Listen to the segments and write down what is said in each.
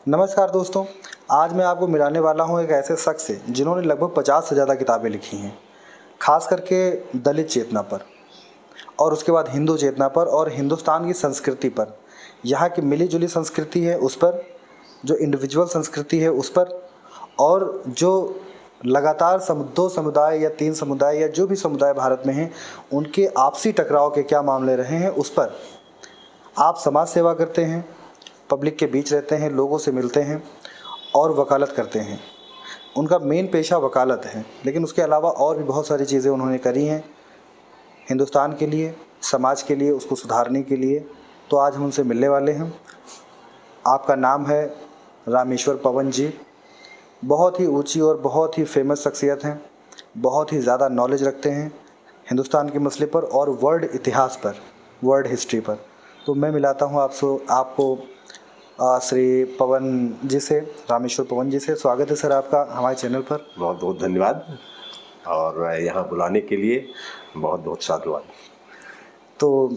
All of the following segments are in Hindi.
नमस्कार दोस्तों। आज मैं आपको मिलाने वाला हूं एक ऐसे शख्स से जिन्होंने लगभग 50 से ज़्यादा किताबें लिखी हैं, खास करके दलित चेतना पर और उसके बाद हिंदू चेतना पर और हिंदुस्तान की संस्कृति पर, यहाँ की मिली जुली संस्कृति है उस पर, जो इंडिविजुअल संस्कृति है उस पर, और जो लगातार दो समुदाय या तीन समुदाय या जो भी समुदाय भारत में हैं उनके आपसी टकराव के क्या मामले रहे हैं उस पर। आप समाज सेवा करते हैं, पब्लिक के बीच रहते हैं, लोगों से मिलते हैं और वकालत करते हैं। उनका मेन पेशा वकालत है, लेकिन उसके अलावा और भी बहुत सारी चीज़ें उन्होंने करी हैं हिंदुस्तान के लिए, समाज के लिए, उसको सुधारने के लिए। तो आज हम उनसे मिलने वाले हैं। आपका नाम है रामेश्वर पवन जी। बहुत ही ऊंची और बहुत ही फेमस शख्सियत हैं, बहुत ही ज़्यादा नॉलेज रखते हैं हिंदुस्तान के मसले पर और वर्ल्ड इतिहास पर, वर्ल्ड हिस्ट्री पर। तो मैं मिलाता हूँ आपको श्री पवन जी से, रामेश्वर पवन जी से। स्वागत है सर आपका हमारे चैनल पर। बहुत बहुत धन्यवाद और यहाँ बुलाने के लिए बहुत बहुत साधुवाद। तो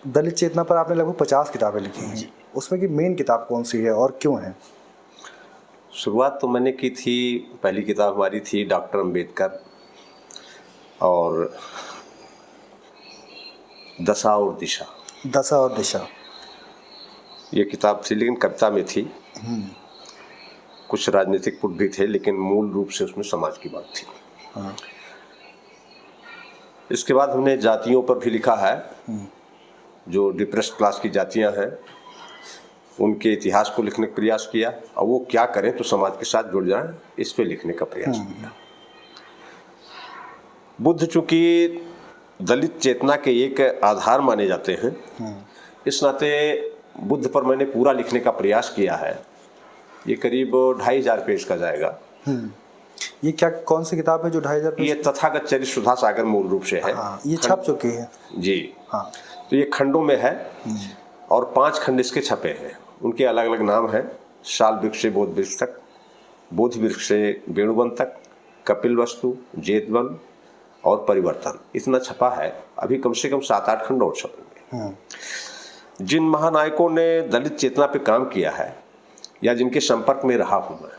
दलित चेतना पर आपने लगभग 50 किताबें लिखी हैं, उसमें की मेन किताब कौन सी है और क्यों है? शुरुआत तो मैंने की थी, पहली किताब हमारी थी डॉक्टर अंबेडकर और दशा और दिशा। दशा और दिशा ये किताब थी, लेकिन कविता में थी। कुछ राजनीतिक पुट भी थे, लेकिन मूल रूप से उसमें समाज की बात थी। हाँ। इसके बाद हमने जातियों पर भी लिखा है, जो डिप्रेस्ड क्लास की जातियां हैं उनके इतिहास को लिखने का प्रयास किया और वो क्या करें तो समाज के साथ जुड़ जाएं, इस पे लिखने का प्रयास किया। बुद्ध चूंकि दलित चेतना के एक आधार माने जाते हैं, इस नाते बुद्ध पर मैंने पूरा लिखने का प्रयास किया है। ये करीब 2500 पेज का जाएगा। ये क्या कौन सी किताब है जो 2500 पेज? ये तथागत चरित्र सुधा सागर मूल रूप से है। हाँ, ये छप चुकी है जी। हाँ। तो ये खंडों में है और 5 खंड इसके छपे हैं। उनके अलग अलग नाम हैं, शाल वृक्ष से बोध वृक्ष तक, बोधि वृक्ष से वेणुवन तक, कपिल वस्तु, जेतवन और परिवर्तन। इतना छपा है। अभी कम से कम 7-8 खंड और छपेंगे। जिन महानायकों ने दलित चेतना पे काम किया है या जिनके संपर्क में रहा हूं मैं,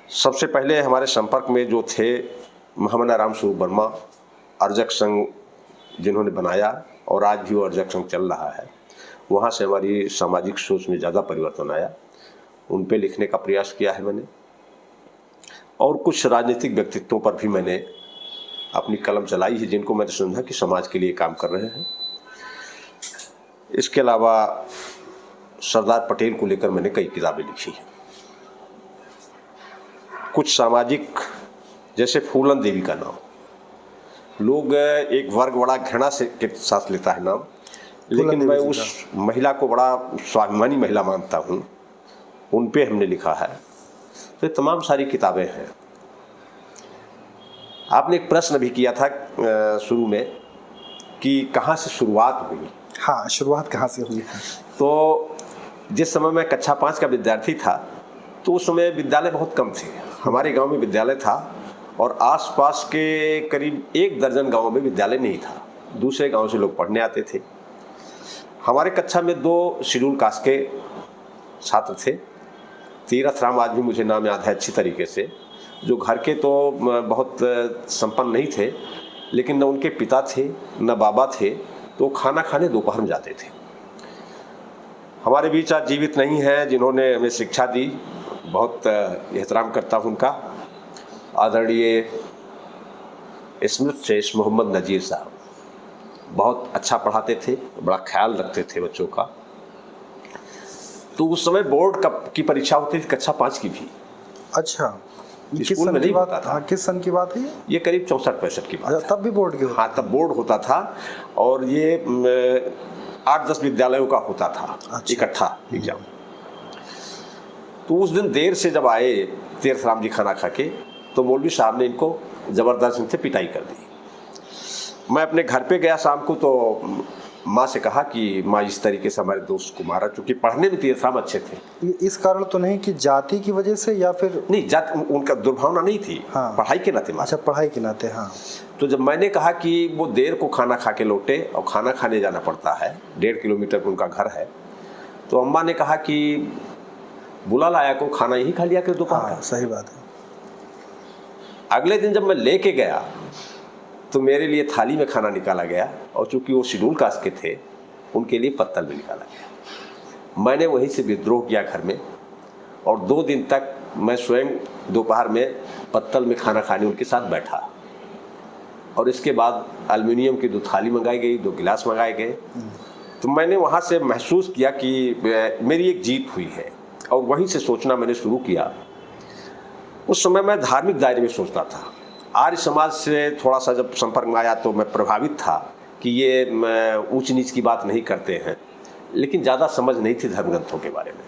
सबसे पहले हमारे संपर्क में जो थे महामना राम स्वरूप वर्मा, अर्जक संघ जिन्होंने बनाया और आज भी वो अर्जक संघ चल रहा है। वहाँ से हमारी सामाजिक सोच में ज़्यादा परिवर्तन आया। उन पे लिखने का प्रयास किया है मैंने। और कुछ राजनीतिक व्यक्तित्वों पर भी मैंने अपनी कलम चलाई है, जिनको मैंने समझा कि समाज के लिए काम कर रहे हैं। इसके अलावा सरदार पटेल को लेकर मैंने कई किताबें लिखी हैं। कुछ सामाजिक, जैसे फूलन देवी का नाम लोग एक वर्ग बड़ा घृणा से के साथ लेता है नाम, लेकिन मैं उस महिला को बड़ा स्वाभिमानी महिला मानता हूँ। उन पे हमने लिखा है। तो तमाम सारी किताबें हैं। आपने एक प्रश्न भी किया था शुरू में कि कहाँ से शुरुआत हुई। हाँ, शुरुआत कहाँ से हुई है? तो जिस समय मैं कक्षा 5 का विद्यार्थी था तो उस समय विद्यालय बहुत कम थे। हमारे गांव में विद्यालय था और आसपास के करीब 1 दर्जन गांवों में विद्यालय नहीं था। दूसरे गांव से लोग पढ़ने आते थे। हमारे कक्षा में 2 शेड्यूल कास्ट के छात्र थे। तीरथ राम, आज भी मुझे नाम याद है अच्छी तरीके से, जो घर के तो बहुत संपन्न नहीं थे, लेकिन न उनके पिता थे न बाबा थे, तो खाना खाने दोपहर में जाते थे। हमारे बीच आज जीवित नहीं है जिन्होंने हमें शिक्षा दी। बहुत एहतराम करता हूँ उनका। आदरणीय स्मृत शेष मोहम्मद नजीर साहब बहुत अच्छा पढ़ाते थे, बड़ा ख्याल रखते थे बच्चों का। तो उस समय बोर्ड की परीक्षा होती थी, कक्षा 5 की भी। अच्छा, स्कूल में नहीं होता था। किस सन की बात है ये करीब 64-65 की बात है। तब भी बोर्ड के? हाँ, तब बोर्ड होता था और ये 8-10 विद्यालयों का होता था इकट्ठा एग्जाम। तो उस दिन देर से जब आए तीरथ राम जी खाना खा के, तो मौलवी साहब ने इनको जबरदस्त इनसे पिटाई कर दी। मैं अपने घर पे गया शाम को, तो माँ से कहा कि माँ इस तरीके से हमारे दोस्त को मारा, क्योंकि पढ़ने में तीरथ राम अच्छे थे। इस कारण तो नहीं कि जाति की वजह से या फिर? नहीं, जाति उनका दुर्भावना नहीं थी। हाँ। पढ़ाई के नाते। अच्छा, पढ़ाई के नाते। हाँ। तो जब मैंने कहा कि वो देर को खाना खा के लौटे और खाना खाने जाना पड़ता है, 1.5 किलोमीटर पर उनका घर है, तो अम्मा ने कहा कि बुला लाया को खाना यही खा लिया कर दोपहर हाँ, सही बात है। का। अगले दिन जब मैं लेके गया तो मेरे लिए थाली में खाना निकाला गया, और चूंकि वो शेड्यूल कास्ट के थे उनके लिए पत्तल में निकाला गया। मैंने वहीं से विद्रोह किया घर में, और 2 दिन तक मैं स्वयं दोपहर में पत्तल में खाना खाने उनके साथ बैठा। और इसके बाद एल्युमिनियम की 2 थाली मंगाई गई, 2 गिलास मंगाए गए। तो मैंने वहाँ से महसूस किया कि मेरी एक जीत हुई है, और वहीं से सोचना मैंने शुरू किया। उस समय मैं धार्मिक दायरे में सोचता था। आर्य समाज से थोड़ा सा जब संपर्क में आया तो मैं प्रभावित था कि ये ऊंच नीच की बात नहीं करते हैं, लेकिन ज़्यादा समझ नहीं थी धर्म ग्रंथों के बारे में।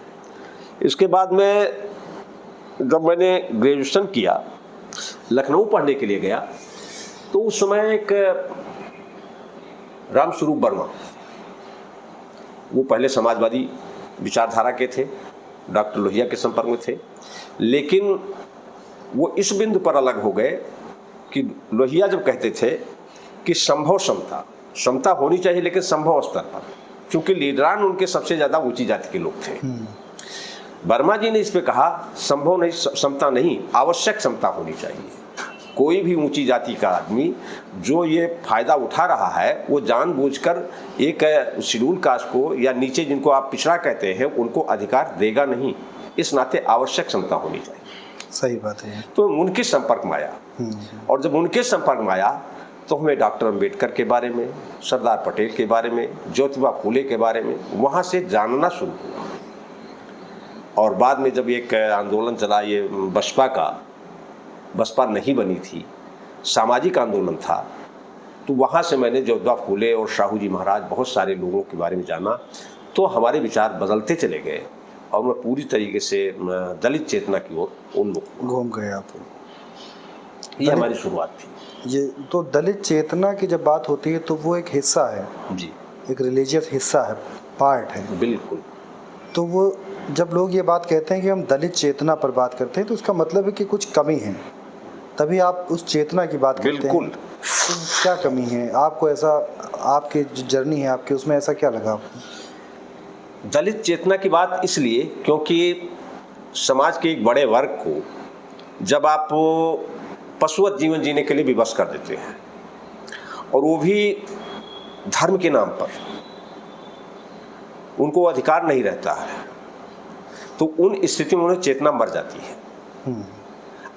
इसके बाद में जब मैंने ग्रेजुएशन किया, लखनऊ पढ़ने के लिए गया, तो उस समय एक रामस्वरूप वर्मा, वो पहले समाजवादी विचारधारा के थे, डॉक्टर लोहिया के संपर्क में थे, लेकिन वो इस बिंदु पर अलग हो गए कि लोहिया जब कहते थे कि संभव समता होनी चाहिए, लेकिन संभव स्तर पर, क्योंकि लीडरान उनके सबसे ज़्यादा ऊंची जाति के लोग थे। वर्मा जी ने इस पे कहा संभव नहीं, समता नहीं, आवश्यक समता होनी चाहिए। कोई भी ऊंची जाति का आदमी जो ये फायदा उठा रहा है वो जानबूझकर एक शेड्यूल कास्ट को या नीचे जिनको आप पिछड़ा कहते हैं उनको अधिकार देगा नहीं। इस नाते आवश्यक समता होनी चाहिए। सही बात है। तो उनके संपर्क में आया, और जब उनके संपर्क में आया तो हमें डॉक्टर अंबेडकर के बारे में, सरदार पटेल के बारे में, ज्योतिबा फूले के बारे में वहाँ से जानना शुरू हुआ। और बाद में जब एक आंदोलन चला, ये बसपा नहीं बनी थी, सामाजिक आंदोलन था, तो वहाँ से मैंने ज्योतिबा फूले और शाहू जी महाराज, बहुत सारे लोगों के बारे में जाना। तो हमारे विचार बदलते चले गए, और मैं पूरी तरीके से दलित चेतना की ओर उन लोग घूम गए आप। ये हमारी शुरुआत थी। ये तो दलित चेतना की जब बात होती है तो वो एक हिस्सा है जी, एक रिलीजियस हिस्सा है, पार्ट है। बिल्कुल। तो वो जब लोग ये बात कहते हैं कि हम दलित चेतना पर बात करते हैं तो उसका मतलब है कि कुछ कमी है, तभी आप उस चेतना की बात करते हैं। बिल्कुल। तो क्या कमी है आपको, ऐसा आपकी जो जर्नी है आपकी, उसमें ऐसा क्या लगा आपको? दलित चेतना की बात इसलिए क्योंकि समाज के एक बड़े वर्ग को जब आप पशुवत जीवन जीने के लिए विवश कर देते हैं, और वो भी धर्म के नाम पर, उनको अधिकार नहीं रहता है, तो उन स्थिति में उन्हें चेतना मर जाती है।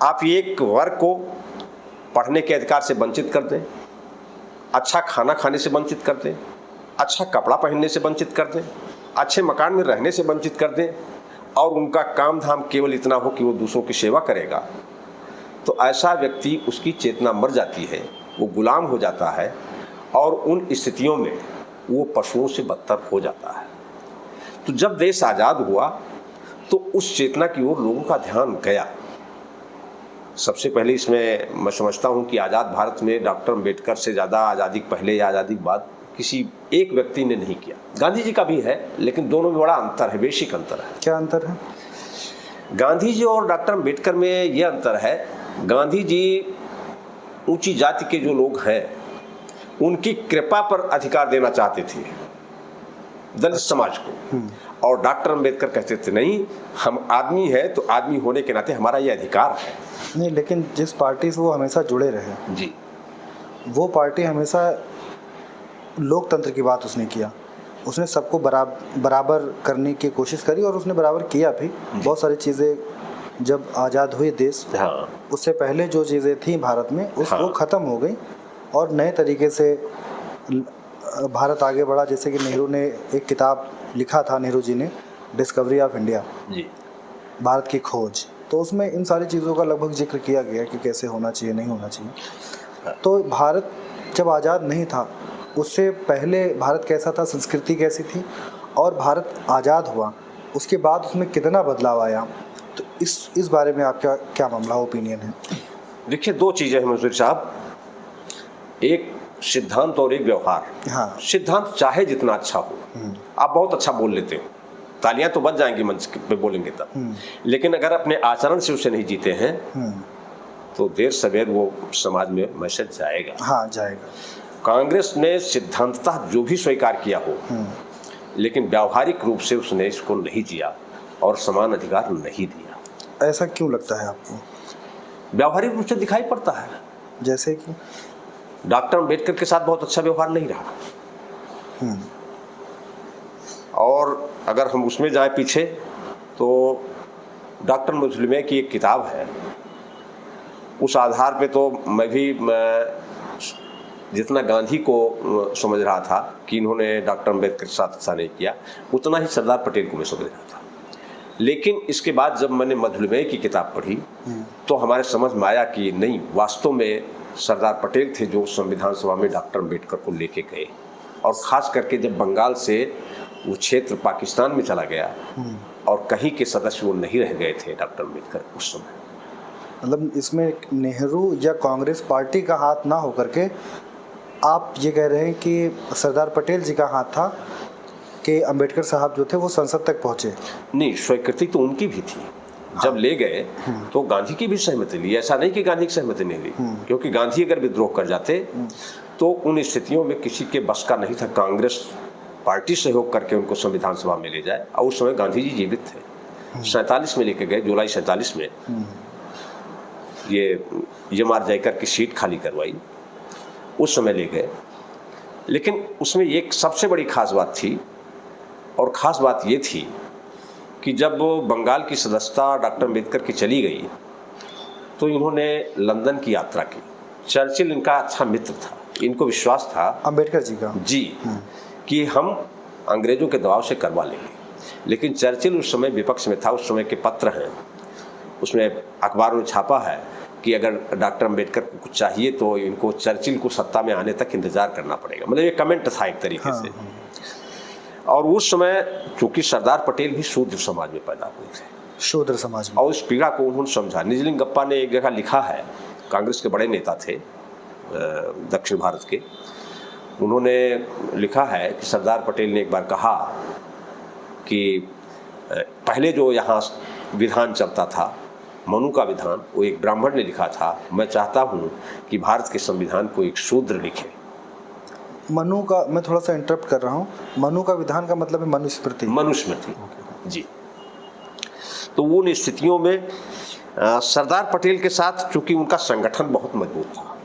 आप एक वर्ग को पढ़ने के अधिकार से वंचित कर दें, अच्छा खाना खाने से वंचित कर दें, अच्छा कपड़ा पहनने से वंचित कर दें, अच्छे मकान में रहने से वंचित कर दें, और उनका काम धाम केवल इतना हो कि वो दूसरों की सेवा करेगा, तो ऐसा व्यक्ति, उसकी चेतना मर जाती है, वो गुलाम हो जाता है, और उन स्थितियों में वो पशुओं से बदतर हो जाता है। तो जब देश आज़ाद हुआ तो उस चेतना की ओर लोगों का ध्यान गया। सबसे पहले इसमें मैं समझता हूँ कि आज़ाद भारत में डॉक्टर अंबेडकर से ज़्यादा आज़ादी पहले या आज़ादी के बाद किसी एक व्यक्ति ने नहीं किया। गांधी जी का भी है, लेकिन दोनों में बड़ा अंतर है, बेसिक अंतर है। क्या अंतर है? गांधी जी और डॉक्टर अंबेडकर में ये अंतर है, गांधी जी ऊंची जाति के जो लोग हैं उनकी कृपा पर अधिकार देना चाहते थे दलित समाज को, और डॉक्टर अंबेडकर कहते थे नहीं, हम आदमी है तो आदमी होने के नाते हमारा ये अधिकार है। नहीं, लेकिन जिस पार्टी से वो हमेशा जुड़े रहे जी, वो पार्टी हमेशा लोकतंत्र की बात उसने किया, उसने सबको बराबर करने की कोशिश करी, और उसने बराबर किया भी। बहुत सारी चीज़ें जब आज़ाद हुए देश, हाँ, उससे पहले जो चीज़ें थी भारत में वो ख़त्म हो गई, और नए तरीके से भारत आगे बढ़ा। जैसे कि नेहरू ने एक किताब लिखा था, नेहरू जी ने, डिस्कवरी ऑफ इंडिया, जी, भारत की खोज, तो उसमें इन सारी चीज़ों का लगभग जिक्र किया गया कि कैसे होना चाहिए, नहीं होना चाहिए। तो भारत जब आज़ाद नहीं था, उससे पहले भारत कैसा था, संस्कृति कैसी थी, और भारत आज़ाद हुआ उसके बाद उसमें कितना बदलाव आया, तो इस बारे में आपका क्या मामला, ओपिनियन है? देखिए, दो चीज़ें हैं मंसूर साहब, एक सिद्धांत और एक व्यवहार। हाँ। सिद्धांत चाहे जितना अच्छा हो, आप बहुत अच्छा बोल लेते हो, तालियां तो बज जाएंगी मंच पे बोलेंगे तब, लेकिन अगर अपने आचरण से उसे नहीं जीते हैं तो देर सवेर वो समाज में मैसेज जाएगा। हाँ, जाएगा। कांग्रेस ने सिद्धांततः जो भी स्वीकार किया हो, लेकिन व्यावहारिक रूप से उसने इसको नहीं जिया और समान अधिकार नहीं दिया। ऐसा क्यों लगता है आपको? व्यावहारिक रूप से दिखाई पड़ता है, जैसे कि डॉक्टर अम्बेडकर के साथ बहुत अच्छा व्यवहार नहीं रहा। और अगर हम उसमें जाए पीछे तो डॉक्टर मुस्लिमे की एक किताब है, उस आधार पे तो मैं भी जितना गांधी को समझ रहा था कि इन्होंने डॉक्टर अम्बेडकर के साथ अच्छा नहीं किया, उतना ही सरदार पटेल को मैं समझ रहा था। लेकिन इसके बाद जब मैंने मधुलिमय की किताब पढ़ी तो हमारे समझ में आया कि नहीं, वास्तव में सरदार पटेल थे जो संविधान सभा में डॉक्टर अम्बेडकर को लेके गए। और ख़ास करके जब बंगाल से वो क्षेत्र पाकिस्तान में चला गया और कहीं के सदस्य वो नहीं रह गए थे डॉक्टर अम्बेडकर उस समय। मतलब इसमें नेहरू या कांग्रेस पार्टी का हाथ ना होकर के आप ये कह रहे हैं कि सरदार पटेल जी का हाथ था कि अम्बेडकर साहब जो थे वो संसद तक पहुँचे? नहीं, स्वीकृति तो उनकी भी थी। जब ले गए तो गांधी की भी सहमति ली, ऐसा नहीं कि गांधी की सहमति नहीं ली, क्योंकि गांधी अगर विद्रोह कर जाते तो उन स्थितियों में किसी के बस का नहीं था कांग्रेस पार्टी सहयोग करके उनको संविधान सभा में ले जाए। और उस समय गांधी जी जीवित थे। 47 में लेके गए, जुलाई 47 में ये यमार जयकर की सीट खाली करवाई, उस समय ले गए। लेकिन उसमें एक सबसे बड़ी खास बात थी, और ख़ास बात ये थी कि जब बंगाल की सदस्यता डॉक्टर अम्बेडकर की चली गई तो इन्होंने लंदन की यात्रा की। चर्चिल इनका अच्छा मित्र था, इनको विश्वास था अम्बेडकर जी का जी कि हम अंग्रेज़ों के दबाव से करवा लेंगे। लेकिन चर्चिल उस समय विपक्ष में था। उस समय के पत्र हैं, उसमें अखबारों में छापा है कि अगर डॉक्टर अम्बेडकर को कुछ चाहिए तो इनको चर्चिल को सत्ता में आने तक इंतज़ार करना पड़ेगा। मतलब ये कमेंट था एक तरीके से। और उस समय चूंकि सरदार पटेल भी शूद्र समाज में पैदा हुए थे, शूद्र समाज में, और उस पीड़ा को उन्होंने समझा। निजलिंगप्पा ने एक जगह लिखा है, कांग्रेस के बड़े नेता थे दक्षिण भारत के, उन्होंने लिखा है कि सरदार पटेल ने एक बार कहा कि पहले जो यहाँ विधान चलता था, मनु का विधान, वो एक ब्राह्मण ने लिखा था। मैं चाहता हूँ कि भारत के संविधान को एक शूद्र लिखे। मनु का, मैं थोड़ा सा इंटरप्ट कर रहा हूँ, मनु का विधान का मतलब है मनुस्मृति। मनुस्मृति जी। तो उन स्थितियों में सरदार पटेल के साथ चूंकि उनका संगठन बहुत मजबूत था,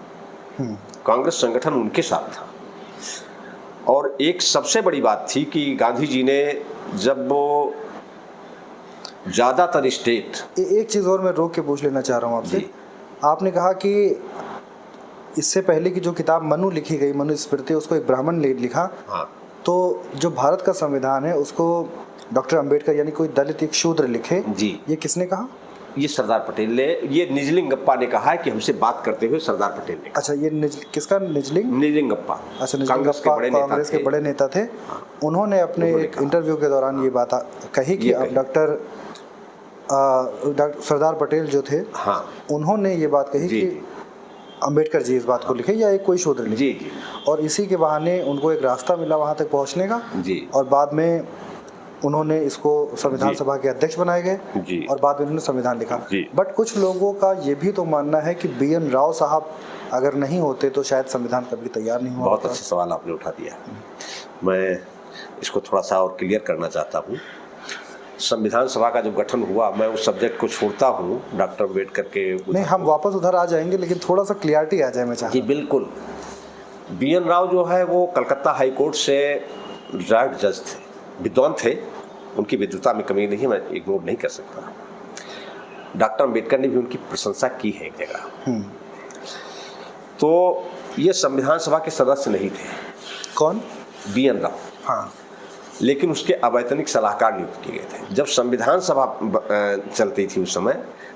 कांग्रेस संगठन उनके साथ था। और एक सबसे बड़ी बात थी कि गांधी जी ने जब वो ज़्यादातर स्टेट, एक चीज़ और मैं रोक के पूछ लेना चाह रहा हूँ आपसे। आपने कहा कि इससे पहले की जो किताब मनु लिखी गई, मनुस्मृति, उसको एक ब्राह्मण ने लिखा। हाँ। तो जो भारत का संविधान है उसको डॉक्टर अम्बेडकर यानी कोई दलित एक शूद्र लिखे जी। ये किसने कहा? ये सरदार पटेल ने, ये निजलिंगप्पा ने कहा है कि हमसे बात करते हुए सरदार पटेल ने। अच्छा, ये किसका? निजलिंगप्पा। अच्छा, निजलिंगप्पा कांग्रेस के बड़े नेता थे। उन्होंने अपने एक इंटरव्यू के दौरान ये बात कही कि अब डॉक्टर सरदार पटेल जो थे, उन्होंने ये बात कही कि अम्बेडकर जी इस बात को लिखे या एक कोई शूद्र लिखे। जी। और इसी के बहाने उनको एक रास्ता मिला वहाँ तक पहुँचने का जी। और बाद में उन्होंने इसको संविधान सभा के अध्यक्ष बनाए गए और बाद में उन्होंने संविधान लिखा। बट कुछ लोगों का ये भी तो मानना है कि BN राव साहब अगर नहीं होते तो शायद संविधान कभी तैयार नहीं हुआ। बहुत अच्छा सवाल आपने उठा दिया। मैं इसको थोड़ा सा और क्लियर करना चाहता हूँ। संविधान सभा का जब गठन हुआ, मैं उस सब्जेक्ट को छोड़ता हूँ डॉक्टर अम्बेडकर के। नहीं, हम वापस उधर आ जाएंगे, लेकिन थोड़ा सा क्लियरिटी आ जाए मैं चाहता हूँ। जी बिल्कुल। BN राव जो है वो कलकत्ता हाई कोर्ट से रिटायर्ड जज थे, विद्वान थे, उनकी विद्वता में कमी नहीं है, मैं इग्नोर नहीं कर सकता। डॉक्टर अम्बेडकर ने भी उनकी प्रशंसा की है एक जगह। तो ये संविधान सभा के सदस्य नहीं थे। कौन? BN राव। हाँ। लेकिन उसके अवैतनिक सलाहकार नियुक्त किए गए थे। जब संविधान सभा चलती थी उस समय,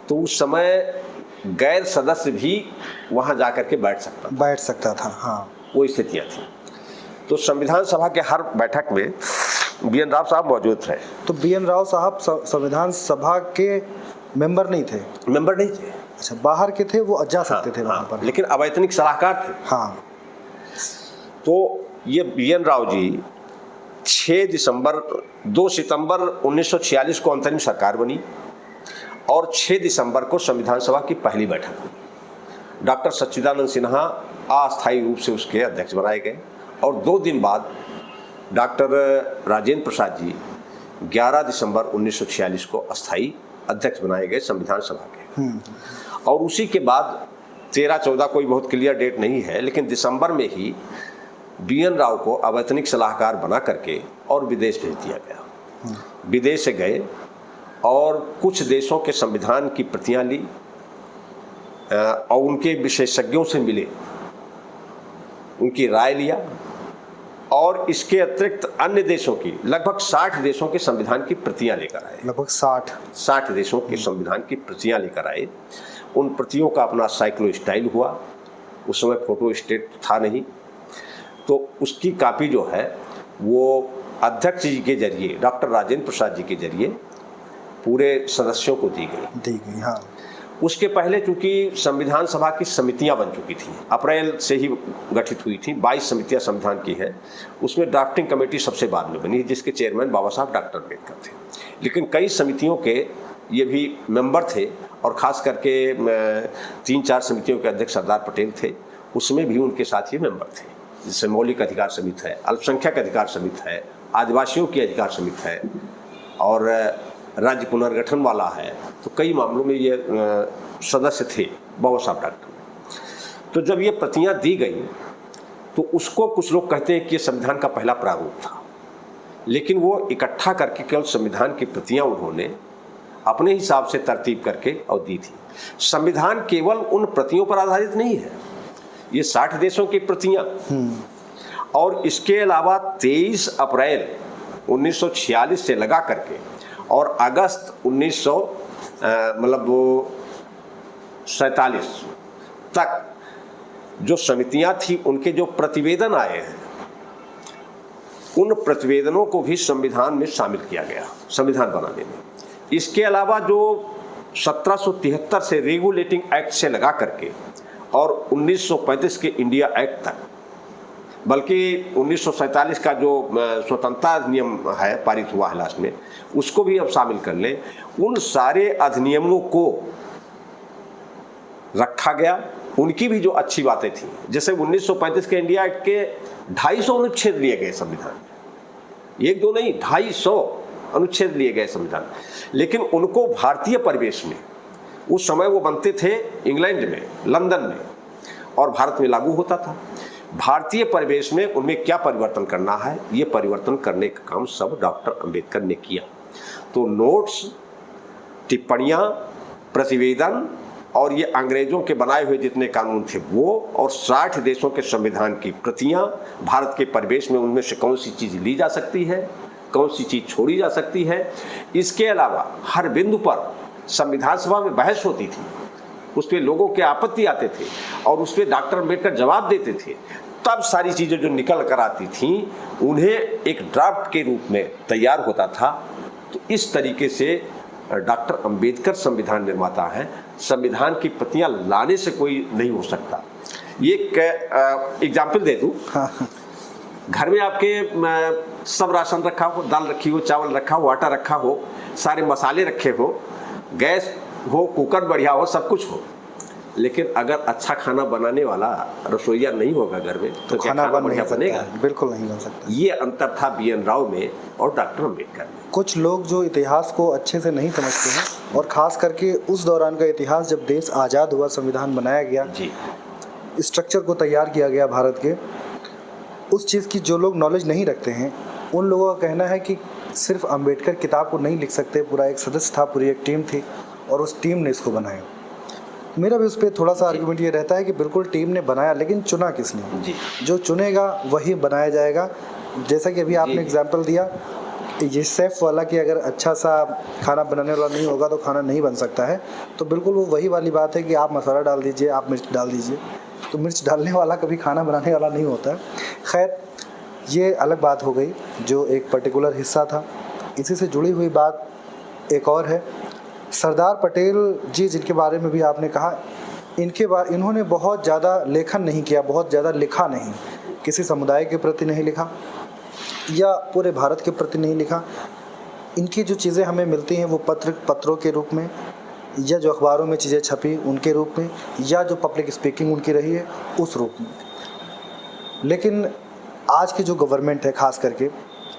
तो उस समय गैर सदस्य भी वहाँ जाकर के बैठ सकता था। हाँ, वो स्थितियाँ थी। तो संविधान सभा के हर बैठक में BN राव साहब मौजूद थे। तो BN राव साहब संविधान सभा के मेंबर नहीं थे? मेंबर नहीं थे। अच्छा, बाहर के थे, वो जा सकते थे वहाँ पर, लेकिन अवैतनिक सलाहकार थे। हाँ। तो ये BN राव जी 2 सितंबर 1946 को अंतरिम सरकार बनी और 6 दिसंबर को संविधान सभा की पहली बैठक हुई। डॉक्टर सच्चिदानंद सिन्हा अस्थायी रूप से उसके अध्यक्ष बनाए गए और 2 दिन बाद डॉक्टर राजेंद्र प्रसाद जी 11 दिसंबर 1946 को अस्थायी अध्यक्ष बनाए गए संविधान सभा के। और उसी के बाद 13-14 कोई बहुत क्लियर डेट नहीं है, लेकिन दिसंबर में ही BN राव को अवैतनिक सलाहकार बना करके और विदेश भेज दिया गया। विदेश से गए और कुछ देशों के संविधान की प्रतियां ली और उनके विशेषज्ञों से मिले, उनकी राय लिया और इसके अतिरिक्त अन्य देशों की लगभग 60 देशों के संविधान की प्रतियां लेकर आए। लगभग 60 देशों के संविधान की प्रतियां लेकर आए। उन प्रतियों का अपना साइक्लो स्टाइल हुआ। उस समय फोटो स्टेट था नहीं, तो उसकी कापी जो है वो अध्यक्ष जी के जरिए, डॉक्टर राजेंद्र प्रसाद जी के जरिए पूरे सदस्यों को दी गई। हाँ। उसके पहले चूंकि संविधान सभा की समितियां बन चुकी थी, अप्रैल से ही गठित हुई थी, 22 समितियां संविधान की हैं। उसमें ड्राफ्टिंग कमेटी सबसे बाद में बनी, जिसके चेयरमैन बाबा साहब डॉक्टर अम्बेडकर थे। लेकिन कई समितियों के ये भी मेंबर थे और ख़ास करके 3-4 समितियों के अध्यक्ष सरदार पटेल थे, उसमें भी उनके साथ ये मेंबर थे। जैसे मौलिक अधिकार समिति है, अल्पसंख्यक अधिकार समिति है, आदिवासियों की अधिकार समिति है और राज्य पुनर्गठन वाला है। तो कई मामलों में ये सदस्य थे बाबा साहब डॉक्टर। तो जब ये प्रतियां दी गई तो उसको कुछ लोग कहते हैं कि ये संविधान का पहला प्रारूप था, लेकिन वो इकट्ठा करके केवल संविधान की प्रतियां उन्होंने अपने हिसाब से तरतीब करके और दी थी। संविधान केवल उन प्रतियों पर आधारित नहीं है, ये 60 देशों की प्रतियां और इसके अलावा 23 अप्रैल 1946 से लगा करके और अगस्त 1947 तक जो समितियां थी उनके जो प्रतिवेदन आए हैं, उन प्रतिवेदनों को भी संविधान में शामिल किया गया संविधान बनाने में। इसके अलावा जो 1773 से रेगुलेटिंग एक्ट से लगा करके और 1935 के इंडिया एक्ट तक, बल्कि 1947 का जो स्वतंत्रता अधिनियम है पारित हुआ है लास्ट में, उसको भी अब शामिल कर लें। उन सारे अधिनियमों को रखा गया, उनकी भी जो अच्छी बातें थी, जैसे 1935 के इंडिया एक्ट के 250 अनुच्छेद लिए गए संविधान, 1-2 नहीं 250 अनुच्छेद लिए गए संविधान। लेकिन उनको भारतीय परिवेश में, उस समय वो बनते थे इंग्लैंड में, लंदन में, और भारत में लागू होता था। भारतीय परिवेश में उनमें क्या परिवर्तन करना है, ये परिवर्तन करने का काम सब डॉक्टर अंबेडकर ने किया। तो नोट्स, टिप्पणियाँ, प्रतिवेदन और ये अंग्रेजों के बनाए हुए जितने कानून थे वो, और 60 देशों के संविधान की प्रतियां, भारत के परिवेश में उनमें से कौन सी चीज़ ली जा सकती है, कौन सी चीज़ छोड़ी जा सकती है। इसके अलावा हर बिंदु पर संविधान सभा में बहस होती थी, उस पर लोगों के आपत्ति आते थे और उस पर डॉक्टर अम्बेडकर जवाब देते थे। तब सारी चीज़ें जो निकल कर आती थीं उन्हें एक ड्राफ्ट के रूप में तैयार होता था। तो इस तरीके से डॉक्टर अंबेडकर संविधान निर्माता हैं। संविधान की प्रतियां लाने से कोई नहीं हो सकता। ये एग्जाम्पल दे दूँ, घर में आपके सब राशन रखा हो, दाल रखी हो, चावल रखा हो, आटा रखा हो, सारे मसाले रखे हो, गैस हो, कुकर बढ़िया हो, सब कुछ हो, लेकिन अगर अच्छा खाना बनाने वाला रसोईया नहीं होगा घर में तो क्या खाना बढ़िया बनेगा? बिल्कुल नहीं बन सकता। ये अंतर था BN राव में और डॉक्टर अम्बेडकर में। कुछ लोग जो इतिहास को अच्छे से नहीं समझते हैं, और ख़ास करके उस दौरान का इतिहास जब देश आज़ाद हुआ, संविधान बनाया गया जी, स्ट्रक्चर को तैयार किया गया भारत के, उस चीज़ की जो लोग नॉलेज नहीं रखते हैं उन लोगों का कहना है कि सिर्फ अम्बेडकर किताब को नहीं लिख सकते, पूरा एक सदस्य था, पूरी एक टीम थी और उस टीम ने इसको बनाया। मेरा भी उस पर थोड़ा सा आर्गुमेंट ये रहता है कि बिल्कुल टीम ने बनाया, लेकिन चुना किसने जी? जो चुनेगा वही बनाया जाएगा। जैसा कि अभी आपने एग्जाम्पल दिया ये सेफ वाला कि अगर अच्छा सा खाना बनाने वाला नहीं होगा तो खाना नहीं बन सकता है, तो बिल्कुल वो वही वाली बात है कि आप मसाला डाल दीजिए, आप मिर्च डाल दीजिए, तो मिर्च डालने वाला कभी खाना बनाने वाला नहीं होता है। खैर, ये अलग बात हो गई जो एक पर्टिकुलर हिस्सा था। इसी से जुड़ी हुई बात एक और है, सरदार पटेल जी जिनके बारे में भी आपने कहा, इन्होंने बहुत ज़्यादा लेखन नहीं किया, बहुत ज़्यादा लिखा नहीं, किसी समुदाय के प्रति नहीं लिखा या पूरे भारत के प्रति नहीं लिखा। इनकी जो चीज़ें हमें मिलती हैं वो पत्रों के रूप में, या जो अखबारों में चीज़ें छपी उनके रूप में, या जो पब्लिक स्पीकिंग उनकी रही है उस रूप में। लेकिन आज की जो गवर्नमेंट है, खास करके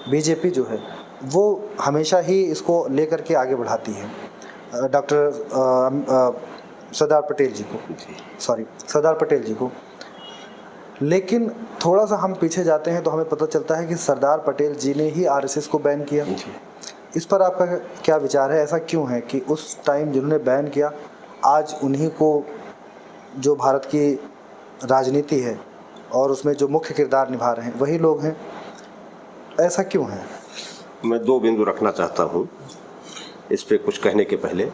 बीजेपी जो है, वो हमेशा ही इसको लेकर के आगे बढ़ाती है डॉक्टर सरदार पटेल जी को, सरदार पटेल जी को। लेकिन थोड़ा सा हम पीछे जाते हैं तो हमें पता चलता है कि सरदार पटेल जी ने ही आरएसएस को बैन किया। इस पर आपका क्या विचार है? ऐसा क्यों है कि उस टाइम जिन्होंने बैन किया, आज उन्हीं को जो भारत की राजनीति है और उसमें जो मुख्य किरदार निभा रहे हैं वही लोग हैं, ऐसा क्यों है? मैं 2 बिंदु रखना चाहता हूँ इस पे कुछ कहने के पहले।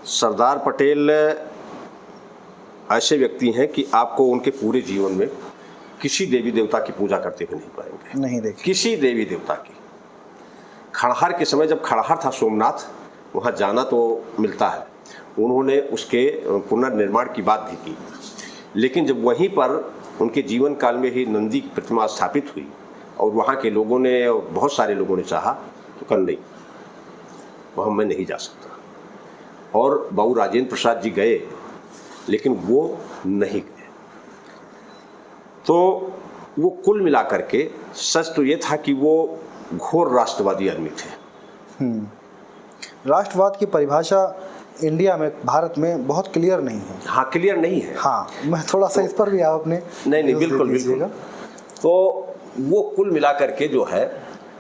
सरदार पटेल ऐसे व्यक्ति हैं कि आपको उनके पूरे जीवन में किसी देवी देवता की पूजा करते हुए नहीं पाएंगे, नहीं देखिए, किसी देवी देवता की। खड़हर के समय जब खड़हर था सोमनाथ, वहाँ जाना तो मिलता है, उन्होंने उसके पुनर्निर्माण की बात भी की, लेकिन जब वहीं पर उनके जीवन काल में ही नंदी की प्रतिमा स्थापित हुई और वहाँ के लोगों ने, बहुत सारे लोगों ने चाहा तो कल नहीं, वहाँ मैं नहीं जा सकता। और बाबू राजेंद्र प्रसाद जी गए, लेकिन वो नहीं गए। तो वो कुल मिलाकर के सच तो ये था कि वो घोर राष्ट्रवादी आदमी थे। राष्ट्रवाद की परिभाषा इंडिया में, भारत में बहुत क्लियर नहीं है। हाँ, क्लियर नहीं है। हाँ, मैं थोड़ा सा इस पर भी आपने नहीं, बिल्कुल। तो वो कुल मिलाकर के जो है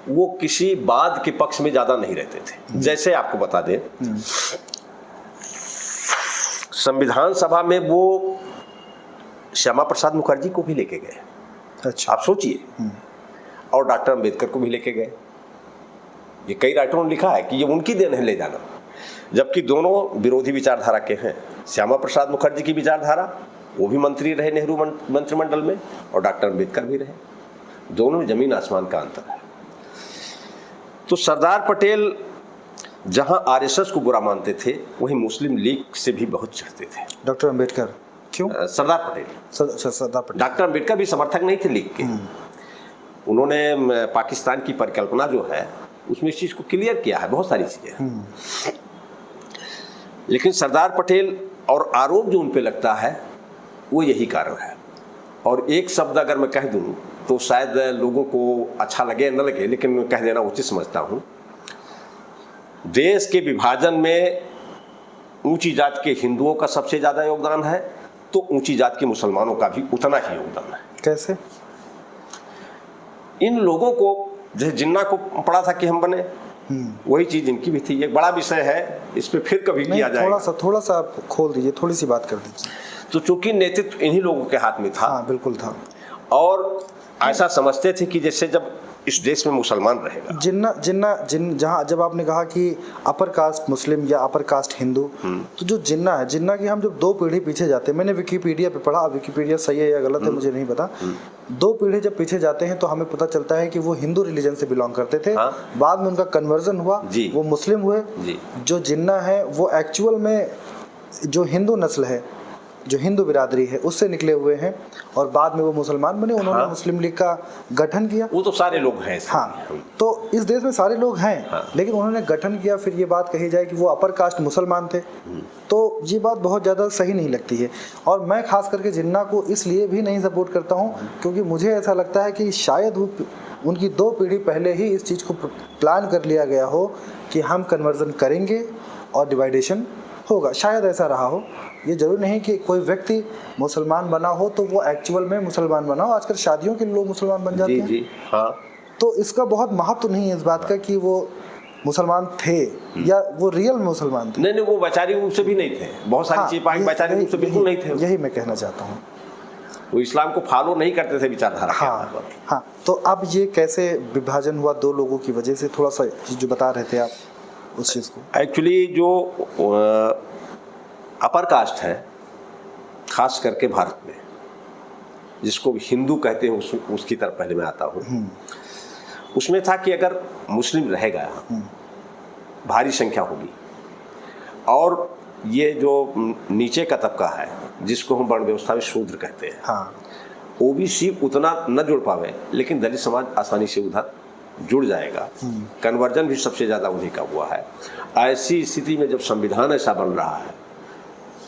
वो किसी वाद के पक्ष में ज़्यादा नहीं रहते थे। जैसे आपको बता दें, संविधान सभा में वो श्यामा प्रसाद मुखर्जी को भी लेके गए। अच्छा, आप सोचिए, और डॉक्टर अंबेडकर को भी लेके गए। ये कई राइटरों ने लिखा है कि ये उनकी देन है ले जाना, जबकि दोनों विरोधी विचारधारा के हैं। श्यामा प्रसाद मुखर्जी की विचारधारा, वो भी मंत्री रहे नेहरू मंत्रिमंडल में, और डॉक्टर अंबेडकर भी रहे। दोनों में जमीन आसमान का अंतर है। तो सरदार पटेल जहां आरएसएस को बुरा मानते थे, वहीं मुस्लिम लीग से भी बहुत चिढ़ते थे। डॉक्टर अंबेडकर क्यों? सरदार पटेल, सरदार पटेल। डॉक्टर अंबेडकर भी समर्थक नहीं थे लीग के। उन्होंने पाकिस्तान की परिकल्पना जो है उसमें इस चीज को क्लियर किया है, बहुत सारी चीजें। लेकिन सरदार पटेल, और आरोप जो उन पे लगता है वो यही कारण है। और एक शब्द अगर मैं कह दूं तो शायद लोगों को अच्छा लगे न लगे, लेकिन मैं कह देना उचित समझता हूं। देश के विभाजन में ऊंची जात के हिंदुओं का सबसे ज्यादा योगदान है, तो ऊंची जात के मुसलमानों का भी उतना ही योगदान है। कैसे? इन लोगों को, जैसे जिन्ना को पड़ा था कि हम बने, वही चीज इनकी भी थी। एक बड़ा विषय है, इस पे फिर कभी किया जाएगा। थोड़ा सा आप खोल दीजिए, थोड़ी सी बात कर दीजिए। तो चूंकि नेतृत्व इन्हीं लोगों के हाथ में था। हाँ, बिल्कुल था। और ऐसा समझते थे कि जैसे जब इस देश में मुसलमान रहेगा, जहाँ जब आपने कहा कि अपर कास्ट मुस्लिम या अपर कास्ट हिंदू, तो जो जिन्ना है, जिन्ना की हम जब 2 पीढ़ी पीछे जाते हैं, मैंने विकिपीडिया पे पढ़ा, विकिपीडिया सही है या गलत है मुझे नहीं पता, 2 पीढ़ी जब पीछे जाते हैं तो हमें पता चलता है कि वो हिंदू रिलीजन से बिलोंग करते थे। हाँ? बाद में उनका कन्वर्जन हुआ, वो मुस्लिम हुए। जो जिन्ना है वो एक्चुअल में जो हिंदू नस्ल है, जो हिंदू बिरादरी है, उससे निकले हुए हैं, और बाद में वो मुसलमान बने। उन्होंने मुस्लिम लीग का गठन किया। वो तो सारे लोग हैं। हाँ, तो इस देश में सारे लोग हैं। हाँ। लेकिन उन्होंने गठन किया, फिर ये बात कही जाए कि वो अपर कास्ट मुसलमान थे, तो ये बात बहुत ज़्यादा सही नहीं लगती है। और मैं खास करके जिन्ना को इसलिए भी नहीं सपोर्ट करता हूँ क्योंकि मुझे ऐसा लगता है कि शायद वो उनकी 2 पीढ़ी पहले ही इस चीज़ को प्लान कर लिया गया हो कि हम कन्वर्जन करेंगे और डिवाइडेशन होगा। शायद ऐसा रहा हो। ये जरूर नहीं कि कोई व्यक्ति मुसलमान बना हो तो वो एक्चुअल में मुसलमान बना हो। आजकल शादियों के लोग मुसलमान बन जाते हैं। जी, हाँ। तो इसका बहुत महत्व नहीं है इस बात का कि वो मुसलमान थे या वो रियल मुसलमान थे। नहीं, वो वैचारिक रूप से भी नहीं थे। बहुत सारी चीजें वैचारिक रूप से बिल्कुल नहीं थे। यही मैं कहना चाहता हूँ। वो इस्लाम को फॉलो नहीं करते थे विचारधारा। हाँ। तो अब ये कैसे विभाजन हुआ 2 लोगों की वजह से, थोड़ा सा जो बता रहे थे आप उस चीज़ को। एक्चुअली जो अपर कास्ट है, खास करके भारत में, जिसको हिंदू कहते हैं, उसकी तरफ पहले मैं आता हूँ। उसमें था कि अगर मुस्लिम रहेगा, भारी संख्या होगी, और ये जो नीचे का तबका है जिसको हम वर्ण व्यवस्था में शूद्र कहते हैं, हाँ, ओबीसी उतना न जुड़ पावे, लेकिन दलित समाज आसानी से उधर जुड़ जाएगा। कन्वर्जन भी सबसे ज़्यादा उन्हीं का हुआ है। ऐसी स्थिति में जब संविधान ऐसा बन रहा है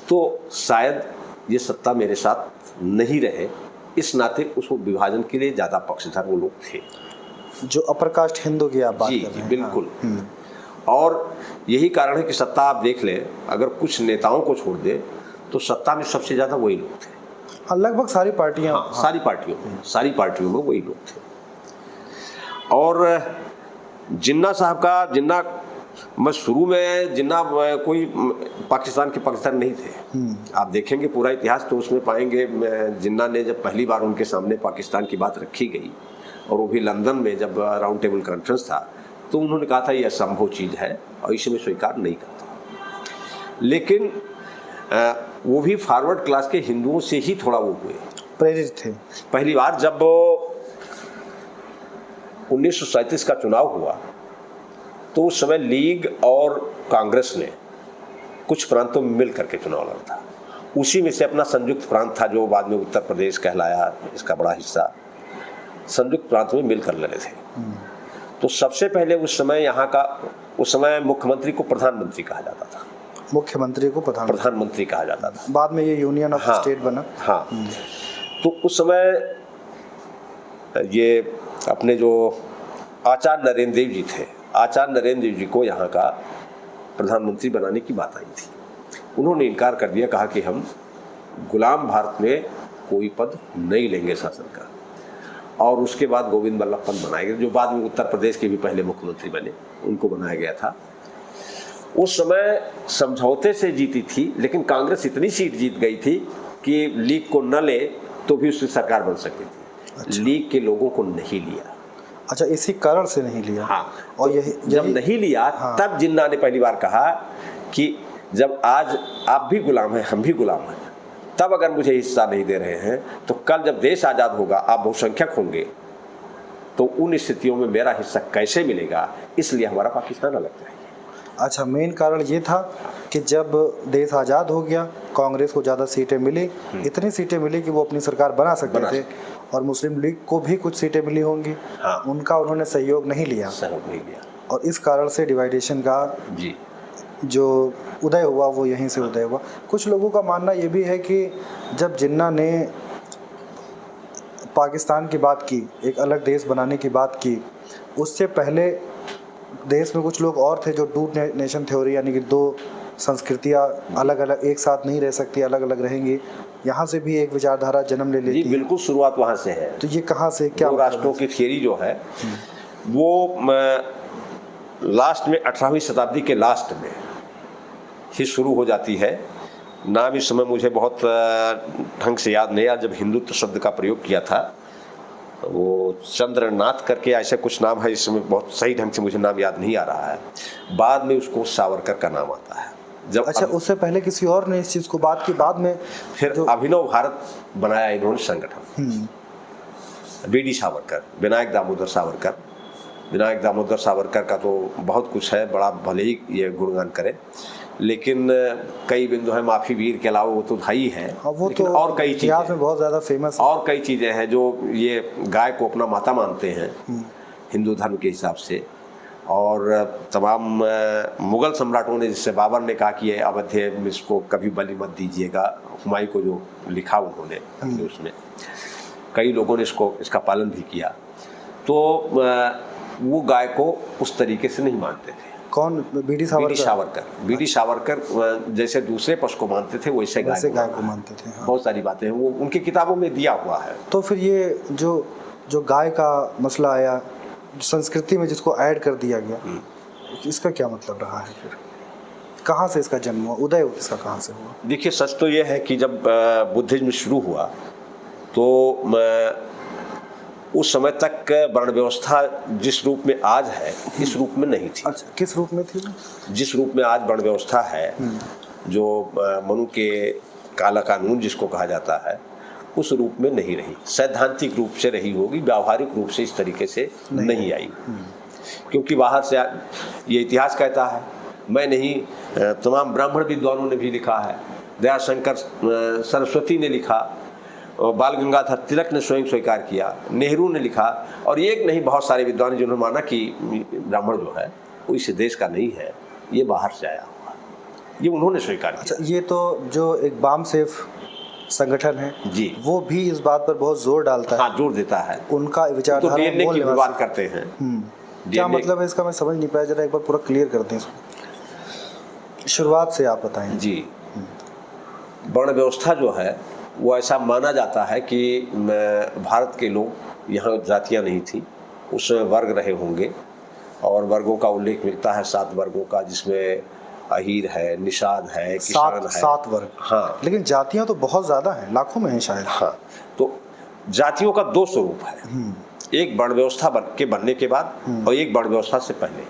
तो शायद ये सत्ता मेरे साथ नहीं रहे, इस नाते उस विभाजन के लिए ज़्यादा पक्षधर वो लोग थे। जो अपर कास्ट हिंदू की आप बात जी कर रहे हैं। बिल्कुल। और यही कारण है कि सत्ता आप देख लें, अगर कुछ नेताओं को छोड़ दे तो सत्ता में सबसे ज़्यादा वही लोग थे। हाँ, लगभग सारी पार्टियां। हाँ, सारी पार्टियों में वही लोग थे। और जिन्ना मैं शुरू में जिन्ना कोई पाकिस्तान के पक्षधर नहीं थे। आप देखेंगे पूरा इतिहास तो उसमें पाएंगे जिन्ना ने जब पहली बार उनके सामने पाकिस्तान की बात रखी गई, और वो भी लंदन में जब राउंड टेबल कॉन्फ्रेंस था, तो उन्होंने कहा था ये असंभव चीज़ है और इसे मैं स्वीकार नहीं करता। लेकिन वो भी फॉरवर्ड क्लास के हिंदुओं से ही थोड़ा वो हुए, प्रेरित थे। पहली बार जब 1937 का चुनाव हुआ तो उस समय लीग और कांग्रेस ने कुछ प्रांतों में मिल करके चुनाव लड़ा था। उसी में से अपना संयुक्त प्रांत था जो बाद में उत्तर प्रदेश कहलाया, इसका बड़ा हिस्सा संयुक्त प्रांत में मिलकर लड़े थे। तो सबसे पहले उस समय मुख्यमंत्री को प्रधानमंत्री कहा जाता था। मुख्यमंत्री को प्रधानमंत्री कहा जाता था। बाद में ये यूनियन ऑफ स्टेट बना। हाँ, तो उस समय ये अपने जो आचार्य नरेंद्र देव जी थे, आचार्य नरेंद्र देव जी को यहाँ का प्रधानमंत्री बनाने की बात आई थी। उन्होंने इनकार कर दिया, कहा कि हम गुलाम भारत में कोई पद नहीं लेंगे शासन का। और उसके बाद गोविंद बल्लभ पंत बनाए गए, जो बाद में उत्तर प्रदेश के भी पहले मुख्यमंत्री बने, उनको बनाया गया था। उस समय समझौते से जीती थी, लेकिन कांग्रेस इतनी सीट जीत गई थी कि लीग को न ले तो भी उसकी सरकार बन सकती थी। अच्छा। लीग के लोगों को नहीं लिया। अच्छा, इसी कारण से नहीं लिया। हाँ, और तो जब नहीं लिया, हाँ। तब जिन्ना ने पहली बार कहा कि जब आज आप भी गुलाम हैं, हम भी गुलाम हैं, तब अगर मुझे हिस्सा नहीं दे रहे हैं तो कल जब देश आज़ाद होगा, आप बहुसंख्यक होंगे, तो उन स्थितियों में मेरा हिस्सा कैसे मिलेगा, इसलिए हमारा पाकिस्तान अलग चाहिए। अच्छा, मेन कारण ये था कि जब देश आज़ाद हो गया, कांग्रेस को ज़्यादा सीटें मिली, इतनी सीटें मिली कि वो अपनी सरकार बना सकते थे, और मुस्लिम लीग को भी कुछ सीटें मिली होंगी। हाँ। उनका उन्होंने सहयोग नहीं लिया, और इस कारण से डिवाइडेशन का जी जो उदय हुआ वो यहीं से उदय हुआ। कुछ लोगों का मानना ये भी है कि जब जिन्ना ने पाकिस्तान की बात की, एक अलग देश बनाने की बात की, उससे पहले देश में कुछ लोग और थे जो टू नेशन थ्योरी, यानी कि दो संस्कृतियाँ अलग अलग एक साथ नहीं रह सकती, अलग अलग रहेंगी, यहाँ से भी एक विचारधारा जन्म ले लेती है। बिल्कुल, शुरुआत वहाँ से है। तो ये कहाँ से, क्या राष्ट्रों की थियरी जो है वो लास्ट में 18वीं शताब्दी के लास्ट में ही शुरू हो जाती है। नाम इस समय मुझे बहुत ढंग से याद नहीं, जब हिंदुत्व शब्द का प्रयोग किया था, वो चंद्रनाथ करके ऐसे कुछ नाम है, इस समय बहुत सही ढंग से मुझे नाम याद नहीं आ रहा है। बाद में उसको सावरकर का नाम आता है। जब अच्छा, उससे पहले किसी और ने इस चीज़ को बात की, बाद में फिर अभिनव भारत बनाया इन्होंने संगठन। बीडी सावरकर, विनायक दामोदर सावरकर का तो बहुत कुछ है, बड़ा भले ही ये गुणगान करे, लेकिन कई बिंदु है, माफी वीर के अलावा वो तो भाई है। वो लेकिन तो और कई चीजें में बहुत ज़्यादा फेमस है। और कई चीज़ें हैं जो ये गाय को अपना माता मानते हैं हिंदू धर्म के हिसाब से। और तमाम मुगल सम्राटों ने, जिससे बाबर ने कहा कि ये अवध्य में इसको कभी बलि मत दीजिएगा, हुमायूं को जो लिखा उन्होंने उसमें, कई लोगों ने इसका पालन भी किया। तो वो गाय को उस तरीके से नहीं मानते थे। कौन? बीडी सावरकर जैसे दूसरे पशु को मानते थे, वैसे गाय को मानते थे। हाँ। बहुत सारी बातें हैं, वो उनकी किताबों में दिया हुआ है। तो फिर ये जो गाय का मसला आया संस्कृति में, जिसको ऐड कर दिया गया, इसका क्या मतलब रहा है? फिर कहाँ से इसका जन्म हुआ, उदय इसका कहाँ से हुआ? देखिए, सच तो ये है कि जब बुद्धिज्म शुरू हुआ तो उस समय तक वर्ण व्यवस्था जिस रूप में आज है, इस रूप में नहीं थी। अच्छा, किस रूप में थी? जिस रूप में आज वर्ण व्यवस्था है, जो मनु के काला कानून जिसको कहा जाता है, उस रूप में नहीं रही। सैद्धांतिक रूप से रही होगी, व्यावहारिक रूप से इस तरीके से नहीं आई। क्योंकि बाहर से ये इतिहास कहता है, मैं नहीं, तमाम ब्राह्मण विद्वानों ने भी लिखा है, दयाशंकर सरस्वती ने लिखा, बाल गंगाधर तिलक ने स्वयं स्वीकार किया, नेहरू ने लिखा, और एक नहीं बहुत सारे विद्वान जिन्होंने माना कि ब्राह्मण जो है वो इस देश का नहीं है, ये बाहर से आया हुआ, ये उन्होंने स्वीकार किया। अच्छा, ये तो जो एक बाम सेफ संगठन है जी, वो भी इस बात पर बहुत जोर डालता है। हाँ, जोर देता है। उनका तो विचारधारा डीएनए मूल की निवासी। बात करते हैं। क्या DNA मतलब है इसका, मैं समझ नहीं पाया, जरा एक बार पूरा क्लियर करते हैं इसको, शुरुआत से आप बताएं। जी, वर्ण व्यवस्था जो है वो ऐसा माना जाता है कि भारत के लोग, यहाँ जातियाँ नहीं थी, उसमें वर्ग रहे होंगे और वर्गों का उल्लेख मिलता है 7 वर्गों का, जिसमें अहीर है, निषाद है, किसान है। 7 वर्ग। हाँ, लेकिन जातियां तो बहुत ज्यादा हैं, लाखों में हैं शायद। हाँ, तो जातियों का 2 स्वरूप है, एक वर्ण व्यवस्था बनने के बाद और एक वर्ण व्यवस्था से पहले।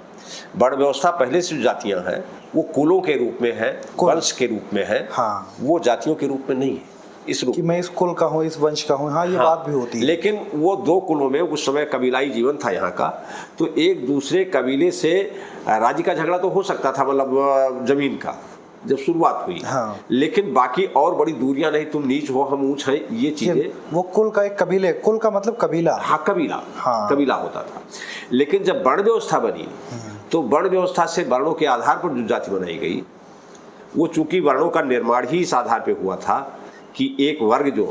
वर्ण व्यवस्था पहले से जो जातियां हैं वो कुलों के रूप में है, वंश के रूप में है। हाँ। वो जातियों के रूप में नहीं है इस रूप कि मैं इस कुल का हूँ, इस वंश का हूँ। हाँ, ये बात भी होती है। लेकिन वो 2 कुलों में उस समय कबीलाई जीवन था यहाँ का, तो एक दूसरे कबीले से राज्य का झगड़ा तो हो सकता था, मतलब जमीन का जब शुरुआत हुई। हाँ। लेकिन बाकी और बड़ी दूरियां नहीं, तुम नीच हो हम ऊंच हैं, ये चीजें। वो कुल का एक कबीले, कुल का मतलब कबीला। हाँ, कबीला। हाँ। कबीला होता था। लेकिन जब वर्ण व्यवस्था बनी तो वर्ण व्यवस्था से वर्णों के आधार पर जो जाति बनाई गई, वो चूंकि वर्णों का निर्माण ही इस आधार पर हुआ था कि एक वर्ग जो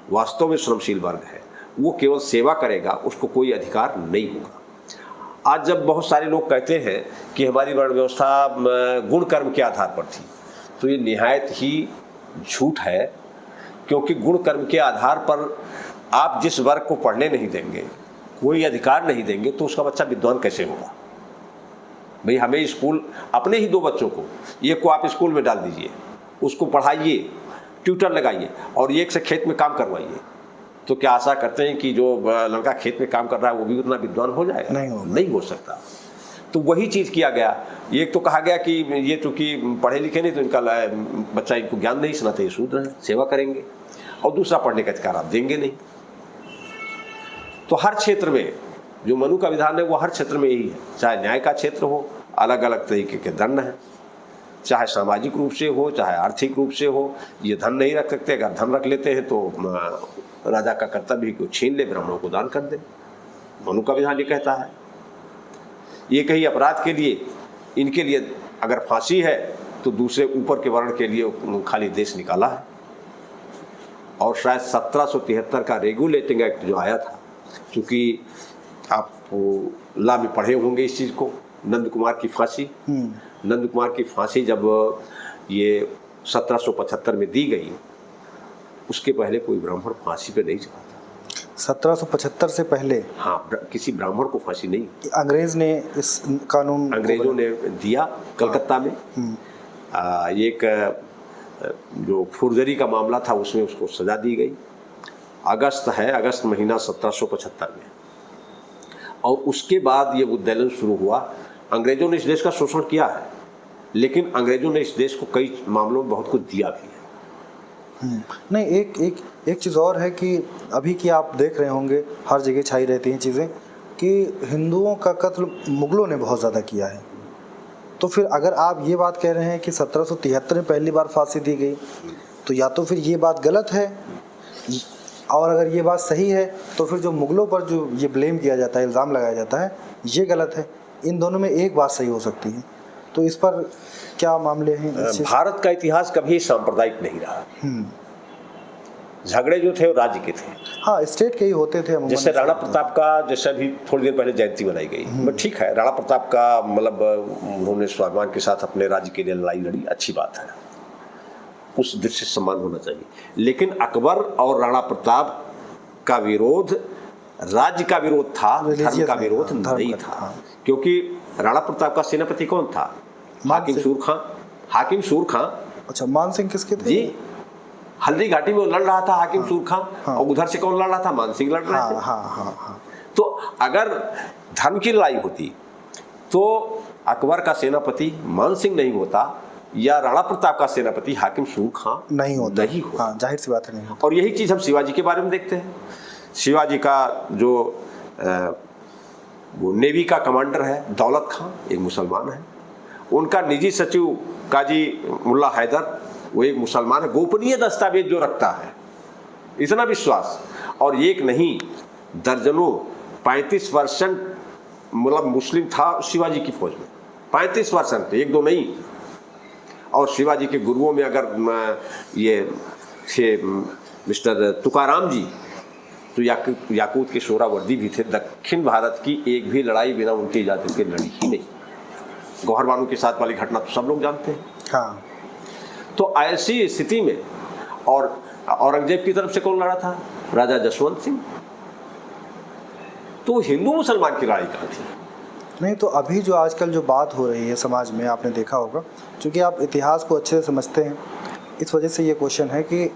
वास्तव में श्रमशील वर्ग है वो केवल सेवा करेगा, उसको कोई अधिकार नहीं होगा। आज जब बहुत सारे लोग कहते हैं कि हमारी वर्ण व्यवस्था गुण कर्म के आधार पर थी, तो ये निहायत ही झूठ है, क्योंकि गुण कर्म के आधार पर आप जिस वर्ग को पढ़ने नहीं देंगे, कोई अधिकार नहीं देंगे, तो उसका बच्चा विद्वान कैसे होगा? भाई, हमें स्कूल, अपने ही 2 बच्चों को, एक को आप स्कूल में डाल दीजिए, उसको पढ़ाइए, ट्यूटर लगाइए और एक से खेत में काम करवाइए, तो क्या आशा करते हैं कि जो लड़का खेत में काम कर रहा है वो भी उतना विद्वान हो जाएगा? नहीं हो सकता। तो वही चीज़ किया गया। एक तो कहा गया कि ये चूंकि पढ़े लिखे नहीं तो इनका बच्चा, इनको ज्ञान नहीं सुनाते, ये शूद्र हैं, सेवा करेंगे, और दूसरा पढ़ने का अधिकार आप देंगे नहीं। तो हर क्षेत्र में जो मनु का विधान है वो हर क्षेत्र में यही है, चाहे न्याय का क्षेत्र हो, अलग अलग तरीके के दंड हैं, चाहे सामाजिक रूप से हो, चाहे आर्थिक रूप से हो। ये धन नहीं रख सकते, अगर धन रख लेते हैं तो राजा का कर्तव्य को छीन ले, ब्राह्मणों को दान कर दे। मनु का विधान ये कहता है। ये कहीं अपराध के लिए, इनके लिए अगर फांसी है तो दूसरे ऊपर के वर्ण के लिए खाली देश निकाला है। और शायद 1773 का रेगुलेटिंग एक्ट जो आया था, चूंकि आप लॉ में पढ़े होंगे इस चीज़ को, नंद कुमार की फांसी। नंद कुमार की फांसी जब ये 1775 में दी गई, उसके पहले कोई ब्राह्मण फांसी पे नहीं चला था। 1775 से पहले? हाँ, किसी ब्राह्मण को फांसी नहीं। अंग्रेज ने इस कानून, अंग्रेजों ने दिया कलकत्ता में। एक जो फुर्जरी का मामला था उसमें उसको सजा दी गई। अगस्त महीना 1775 में, और उसके बाद ये उद्वेलन शुरू हुआ। अंग्रेजों ने इस देश का शोषण किया है, लेकिन अंग्रेजों ने इस देश को कई मामलों में बहुत कुछ दिया भी है। नहीं, एक चीज़ और है कि अभी की आप देख रहे होंगे, हर जगह छाई रहती हैं चीज़ें कि हिंदुओं का कत्ल मुगलों ने बहुत ज़्यादा किया है। तो फिर अगर आप ये बात कह रहे हैं कि 1773 में पहली बार फांसी दी गई, तो या तो फिर ये बात गलत है, और अगर ये बात सही है तो फिर जो मुगलों पर जो ये ब्लेम किया जाता है, इल्ज़ाम लगाया जाता है, ये गलत है। इन दोनों में एक बात सही हो सकती है, तो इस पर क्या मामले हैं? भारत का इतिहास कभी सांप्रदायिक नहीं रहा। झगड़े जो थे वो राज्य के थे। हाँ, स्टेट के ही होते थे। जैसे राणा प्रताप का, जैसे अभी थोड़ी देर पहले जयंती बनाई गई, ठीक है, राणा प्रताप का मतलब उन्होंने स्वाभिमान के साथ अपने राज्य के लिए लड़ाई लड़ी, अच्छी बात है, उस दृष्टि से सम्मान होना चाहिए। लेकिन अकबर और राणा प्रताप का विरोध राज्य का विरोध था, धर्म का विरोध नहीं था। क्योंकि राणा प्रताप का सेनापति कौन था? हाकिम सूर खां। अच्छा, मान सिंह किसके थे? जी, हल्दी घाटी में लड़ रहा था हाकिम सूर खां। और उधर से कौन लड़ रहा था? मान सिंह लड़ रहे थे। तो अगर धर्म की लड़ाई होती तो अकबर का सेनापति मान सिंह नहीं होता, या राणा प्रताप का सेनापति हाकिम सूर खां नहीं होता। जाहिर सी बात है, नहीं होता। और यही चीज हम शिवाजी के बारे में देखते हैं। शिवाजी का जो वो नेवी का कमांडर है दौलत खां, एक मुसलमान है। उनका निजी सचिव काजी मुल्ला हैदर, वो एक मुसलमान है। गोपनीय दस्तावेज जो रखता है, इतना विश्वास, और एक नहीं दर्जनों 35% मतलब मुस्लिम था शिवाजी की फौज में, 35%, एक दो नहीं। और शिवाजी के गुरुओं में अगर ये थे मिस्टर तुकाराम जी, तो याकूत के सोहरावर्दी भी थे। दक्षिण भारत की एक भी लड़ाई बिना उनकी इजाजत के लड़ी ही नहीं। गौहर बानो के साथ वाली घटना तो सब लोग जानते हैं। हाँ। तो ऐसी स्थिति में, और औरंगजेब की तरफ से कौन लड़ा था? राजा जसवंत सिंह। तो हिंदू मुसलमान की लड़ाई कहाँ थी? नहीं, तो अभी जो आजकल जो बात हो रही है समाज में, आपने देखा होगा, क्योंकि आप इतिहास को अच्छे से समझते हैं, इस वजह से ये क्वेश्चन है कि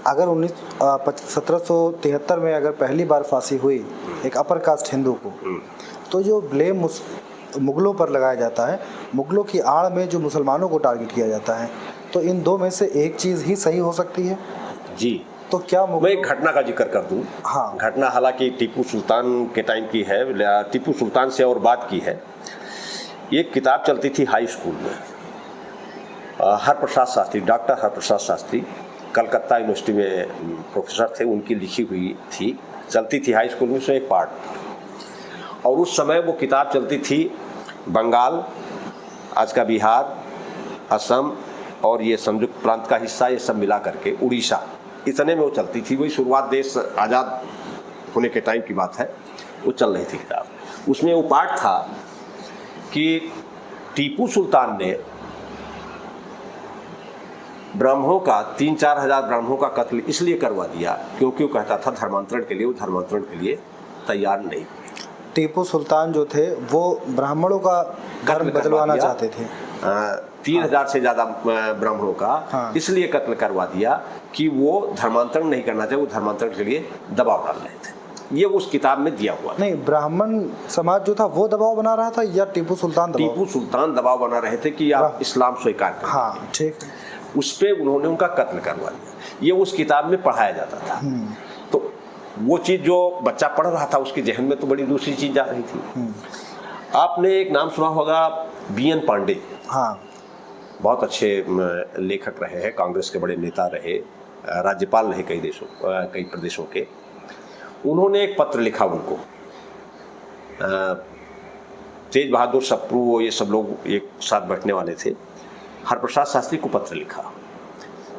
अगर 1773 में अगर पहली बार फांसी हुई एक अपर कास्ट हिंदू को, तो जो ब्लेम मुग़लों पर लगाया जाता है, मुग़लों की आड़ में जो मुसलमानों को टारगेट किया जाता है, तो इन दो में से एक चीज़ ही सही हो सकती है। जी, तो क्या मैं एक घटना का जिक्र कर दूं। हाँ। घटना हालांकि टीपू सुल्तान के टाइम की है, टीपू सुल्तान से और बात की है। एक किताब चलती थी हाई स्कूल में, हरप्रसाद शास्त्री, डॉक्टर हरप्रसाद शास्त्री कलकत्ता यूनिवर्सिटी में प्रोफेसर थे, उनकी लिखी हुई थी, चलती थी हाई स्कूल में, उसमें एक पार्ट। और उस समय वो किताब चलती थी बंगाल, आज का बिहार, असम और ये संयुक्त प्रांत का हिस्सा, ये सब मिला करके उड़ीसा, इतने में वो चलती थी। वही शुरुआत देश आज़ाद होने के टाइम की बात है, वो चल रही थी किताब। उसमें वो पार्ट था कि टीपू सुल्तान ने ब्राह्मणों का 3-4 हज़ार ब्राह्मणों का कत्ल इसलिए करवा दिया क्योंकि वो कहता था धर्मांतरण के लिए, वो धर्मांतरण के लिए तैयार नहीं। टीपू सुल्तान जो थे वो ब्राह्मणों का धर्म बदलवाना चाहते थे। 3000 से ज़्यादा ब्राह्मणों का हाँ। इसलिए कत्ल करवा दिया कि वो धर्मांतरण नहीं करना चाहे, वो धर्मांतरण के लिए दबाव डाल रहे थे। ये उस किताब में दिया हुआ। नहीं, ब्राह्मण समाज जो था वो दबाव बना रहा था या टीपू सुल्तान दबाव? टीपू सुल्तान दबाव बना रहे थे कि आप इस्लाम स्वीकार करें। हाँ, ठीक है। उस पर उन्होंने उनका कत्ल करवा दिया। ये उस किताब में पढ़ाया जाता था। तो वो चीज़ जो बच्चा पढ़ रहा था उसके जहन में तो बड़ी दूसरी चीज़ आ रही थी। आपने एक नाम सुना होगा, BN पांडे। हाँ, बहुत अच्छे लेखक रहे हैं, कांग्रेस के बड़े नेता रहे, राज्यपाल रहे कई प्रदेशों के। उन्होंने एक पत्र लिखा उनको, तेज बहादुर सप्रू, ये सब लोग एक साथ बैठने वाले थे। हरप्रसाद शास्त्री को पत्र लिखा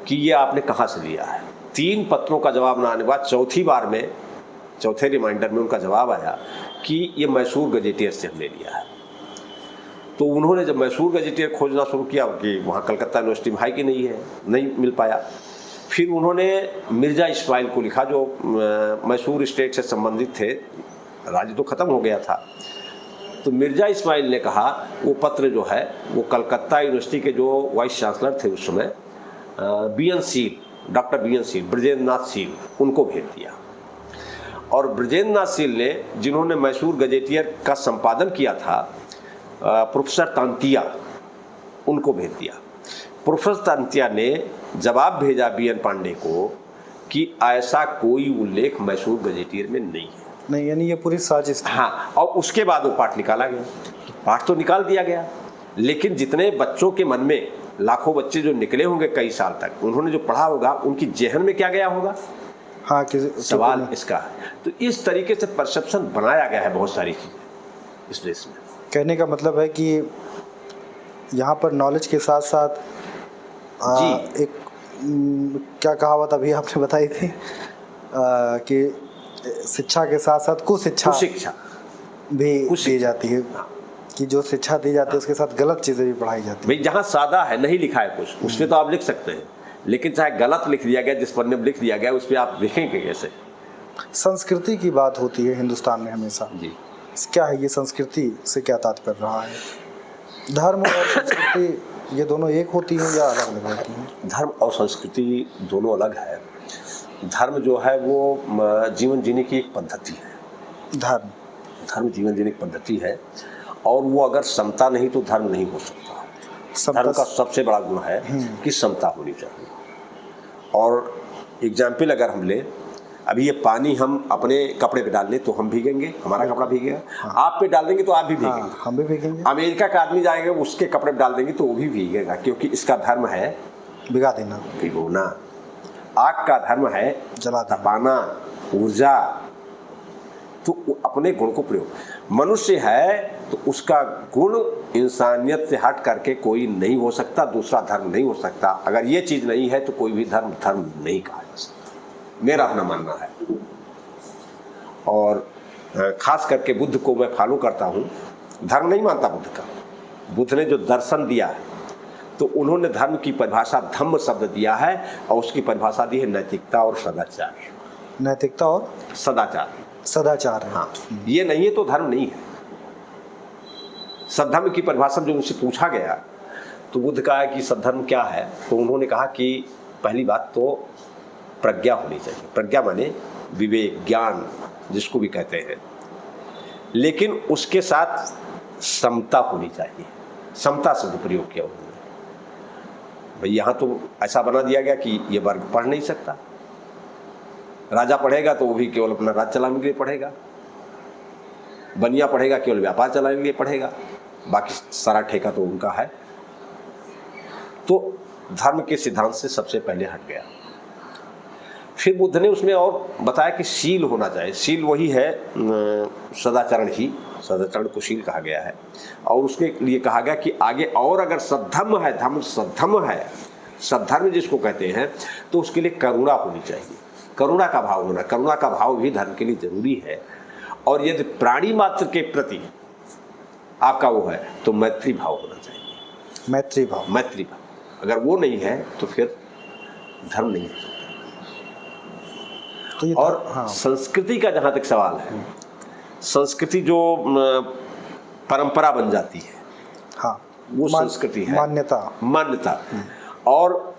कि ये आपने कहाँ से लिया है। 3 पत्रों का जवाब न आने के बाद चौथी बार में, चौथे रिमाइंडर में उनका जवाब आया कि ये मैसूर गजेटियर से हमने लिया है। तो उन्होंने जब मैसूर गजेटियर खोजना शुरू किया कि वहाँ कलकत्ता यूनिवर्सिटी में है कि नहीं है, नहीं मिल पाया। फिर उन्होंने मिर्ज़ा इस्माइल को लिखा जो मैसूर स्टेट से संबंधित थे, राज्य तो ख़त्म हो गया था। तो मिर्ज़ा इस्माइल ने कहा वो पत्र जो है वो कलकत्ता यूनिवर्सिटी के जो वाइस चांसलर थे उस समय, BN Seal, doctor BN Seal, Brajendra Nath Seal, उनको भेज दिया। और ब्रजेंद्र नाथ सील ने, जिन्होंने मैसूर गजेटियर का संपादन किया था, प्रोफेसर तांतिया, उनको भेज दिया। प्रोफेसर तांतिया ने जवाब भेजा BN पांडे को कि ऐसा कोई उल्लेख मैसूर गजेटियर में नहीं है। नहीं, यानी ये पूरी साजिश थी। हाँ, और उसके बाद वो पाठ निकाला गया। पाठ तो निकाल दिया गया, लेकिन जितने बच्चों के मन में, लाखों बच्चे जो निकले होंगे कई साल तक, उन्होंने जो पढ़ा होगा, उनकी जहन में क्या गया होगा? हाँ, सवाल इसका है। तो इस तरीके से परसेप्शन बनाया गया है बहुत सारी चीज़ें इस देश में। कहने का मतलब है कि यहाँ पर नॉलेज के साथ साथ जी, एक क्या कहावत अभी आपने बताई थी कि शिक्षा के साथ साथ कुशिक्षा भी दी जाती है, कि जो शिक्षा दी जाती है उसके साथ गलत चीज़ें भी पढ़ाई जाती है। भाई जहाँ सादा है, नहीं लिखा है कुछ, उसमें तो आप लिख सकते हैं, लेकिन चाहे गलत लिख दिया गया, जिस पन्ने में लिख दिया गया उस पर आप लिखेंगे कैसे? संस्कृति की बात होती है हिंदुस्तान में हमेशा। जी, क्या है ये संस्कृति से क्या तात्पर्य रहा है? धर्म और संस्कृति ये दोनों एक होती हैं या अलग अलग होती हैं? धर्म और संस्कृति दोनों अलग है। धर्म जो है वो जीवन जीने की एक पद्धति है। धर्म जीवन जीने की पद्धति है, और वो अगर समता नहीं तो धर्म नहीं हो सकता। धर्म का सबसे बड़ा गुण है कि समता होनी चाहिए। और एग्जाम्पल अगर हम ले, अभी ये पानी हम अपने कपड़े पे डाल लें तो हम भीगेंगे, हमारा कपड़ा भीगेगा। हाँ। आप पे डाल देंगे तो आप भी भीगेंगे। हाँ, हम भी भीगेंगे। अमेरिका का आदमी जाएगा, उसके कपड़े पे डाल देंगे तो वो भी भीगेगा, क्योंकि इसका धर्म है भिगा देना, भिगोना। आग का धर्म है जला तपाना, ऊर्जा। तो अपने गुण को प्रयोग, मनुष्य है तो उसका गुण इंसानियत से हट करके कोई नहीं हो सकता, दूसरा धर्म नहीं हो सकता। अगर ये चीज़ नहीं है तो कोई भी धर्म धर्म नहीं कहा जा सकता, मेरा अपना मानना है। और खास करके बुद्ध को मैं फॉलो करता हूँ, धर्म नहीं मानता बुद्ध का। बुद्ध ने जो दर्शन दिया है तो उन्होंने धर्म की परिभाषा धम्म शब्द दिया है और उसकी परिभाषा दी है नैतिकता और सदाचार। नैतिकता और सदाचार, सदाचार है। हाँ, ये नहीं है तो धर्म नहीं है। सद्धर्म की परिभाषा जो उनसे पूछा गया तो बुद्ध कहा कि सद्धर्म क्या है, तो उन्होंने कहा कि पहली बात तो प्रज्ञा होनी चाहिए। प्रज्ञा माने विवेक, ज्ञान जिसको भी कहते हैं, लेकिन उसके साथ समता होनी चाहिए। समता शब्द प्रयोग किया उन्होंने। भाई यहाँ तो ऐसा बना दिया गया कि ये वर्ग पढ़ नहीं सकता, राजा पढ़ेगा तो वो भी केवल अपना राज चलाने के लिए पढ़ेगा, बनिया पढ़ेगा केवल व्यापार चलाने के लिए पढ़ेगा, बाकी सारा ठेका तो उनका है। तो धर्म के सिद्धांत से सबसे पहले हट गया। फिर बुद्ध ने उसमें और बताया कि शील होना चाहिए। शील वही है सदाचरण ही, सदाचरण को शील कहा गया है। और उसके लिए कहा गया कि आगे और अगर सद्धर्म है, धर्म सद्धर्म है, सद्धर्म जिसको कहते हैं, तो उसके लिए करुणा होनी चाहिए। करुणा का भाव होना, करुणा का भाव भी धर्म के लिए जरूरी है। और यदि प्राणी मात्र के प्रति आपका वो है तो मैत्री भाव होना चाहिए। मैत्री भाव, मैत्री भाव अगर वो नहीं है तो फिर धर्म नहीं है। तो ये और हाँ। संस्कृति का जहाँ तक सवाल है, संस्कृति जो परंपरा बन जाती है, हाँ, वो संस्कृति है, मान्यता। और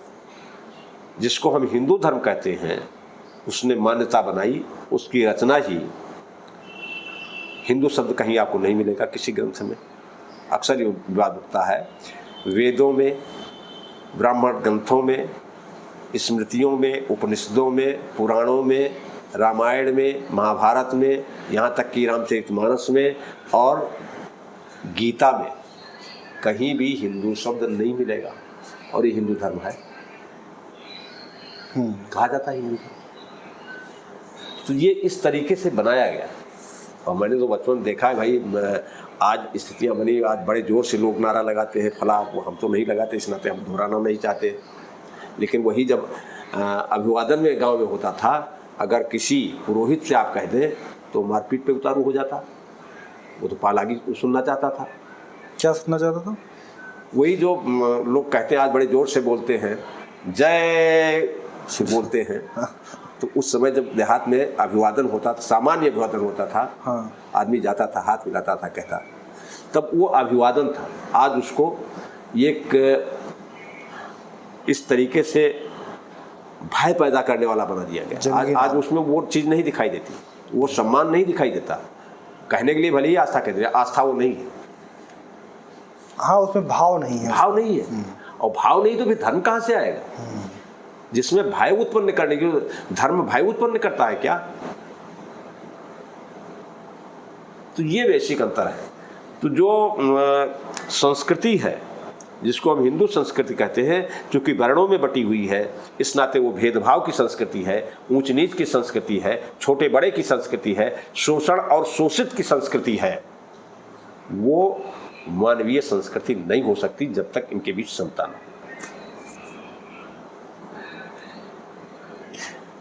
जिसको हम हिंदू धर्म कहते हैं उसने मान्यता बनाई, उसकी रचना ही। हिंदू शब्द कहीं आपको नहीं मिलेगा किसी ग्रंथ में। अक्सर ये विवाद उठता है, वेदों में, ब्राह्मण ग्रंथों में, स्मृतियों में, उपनिषदों में, पुराणों में, रामायण में, महाभारत में, यहाँ तक कि रामचरितमानस में और गीता में कहीं भी हिंदू शब्द नहीं मिलेगा। और ये हिंदू धर्म है, कहा जाता है हिंदू धर्म। तो ये इस तरीके से बनाया गया। और मैंने तो बचपन में देखा है भाई, आज स्थितियाँ बनी, आज बड़े जोर से लोग नारा लगाते हैं फला, वो हम तो नहीं लगाते, इस नाते हम दोहराना नहीं चाहते। लेकिन वही जब अभिवादन में गांव में होता था, अगर किसी पुरोहित से आप कह दें तो मारपीट पे उतारू हो जाता। वो तो पालागी सुनना चाहता था। क्या सुनना चाहता था? वही जो लोग कहते हैं, आज बड़े जोर से बोलते हैं, जय से बोलते हैं। तो उस समय जब देहात में अभिवादन होता था, सामान्य अभिवादन होता था, हाँ। आदमी जाता था, हाथ मिलाता था, कहता, तब वो अभिवादन था। आज उसको एक इस तरीके से भय पैदा करने वाला बना दिया गया। आज उसमें वो चीज़ नहीं दिखाई देती, वो सम्मान नहीं दिखाई देता। कहने के लिए भले ही आस्था कहते हैं, आस्था वो नहीं है। हाँ, उसमें भाव नहीं है। भाव नहीं है। और भाव नहीं तो फिर धर्म कहाँ से आएगा? जिसमें भय उत्पन्न करने की, धर्म भय उत्पन्न करता है क्या? तो ये वैश्विक अंतर है। तो जो संस्कृति है, जिसको हम हिंदू संस्कृति कहते हैं, क्योंकि वर्णों में बटी हुई है, इस नाते वो भेदभाव की संस्कृति है, ऊंच नीच की संस्कृति है, छोटे बड़े की संस्कृति है, शोषण और शोषित की संस्कृति है। वो मानवीय संस्कृति नहीं हो सकती जब तक इनके बीच समता न हो।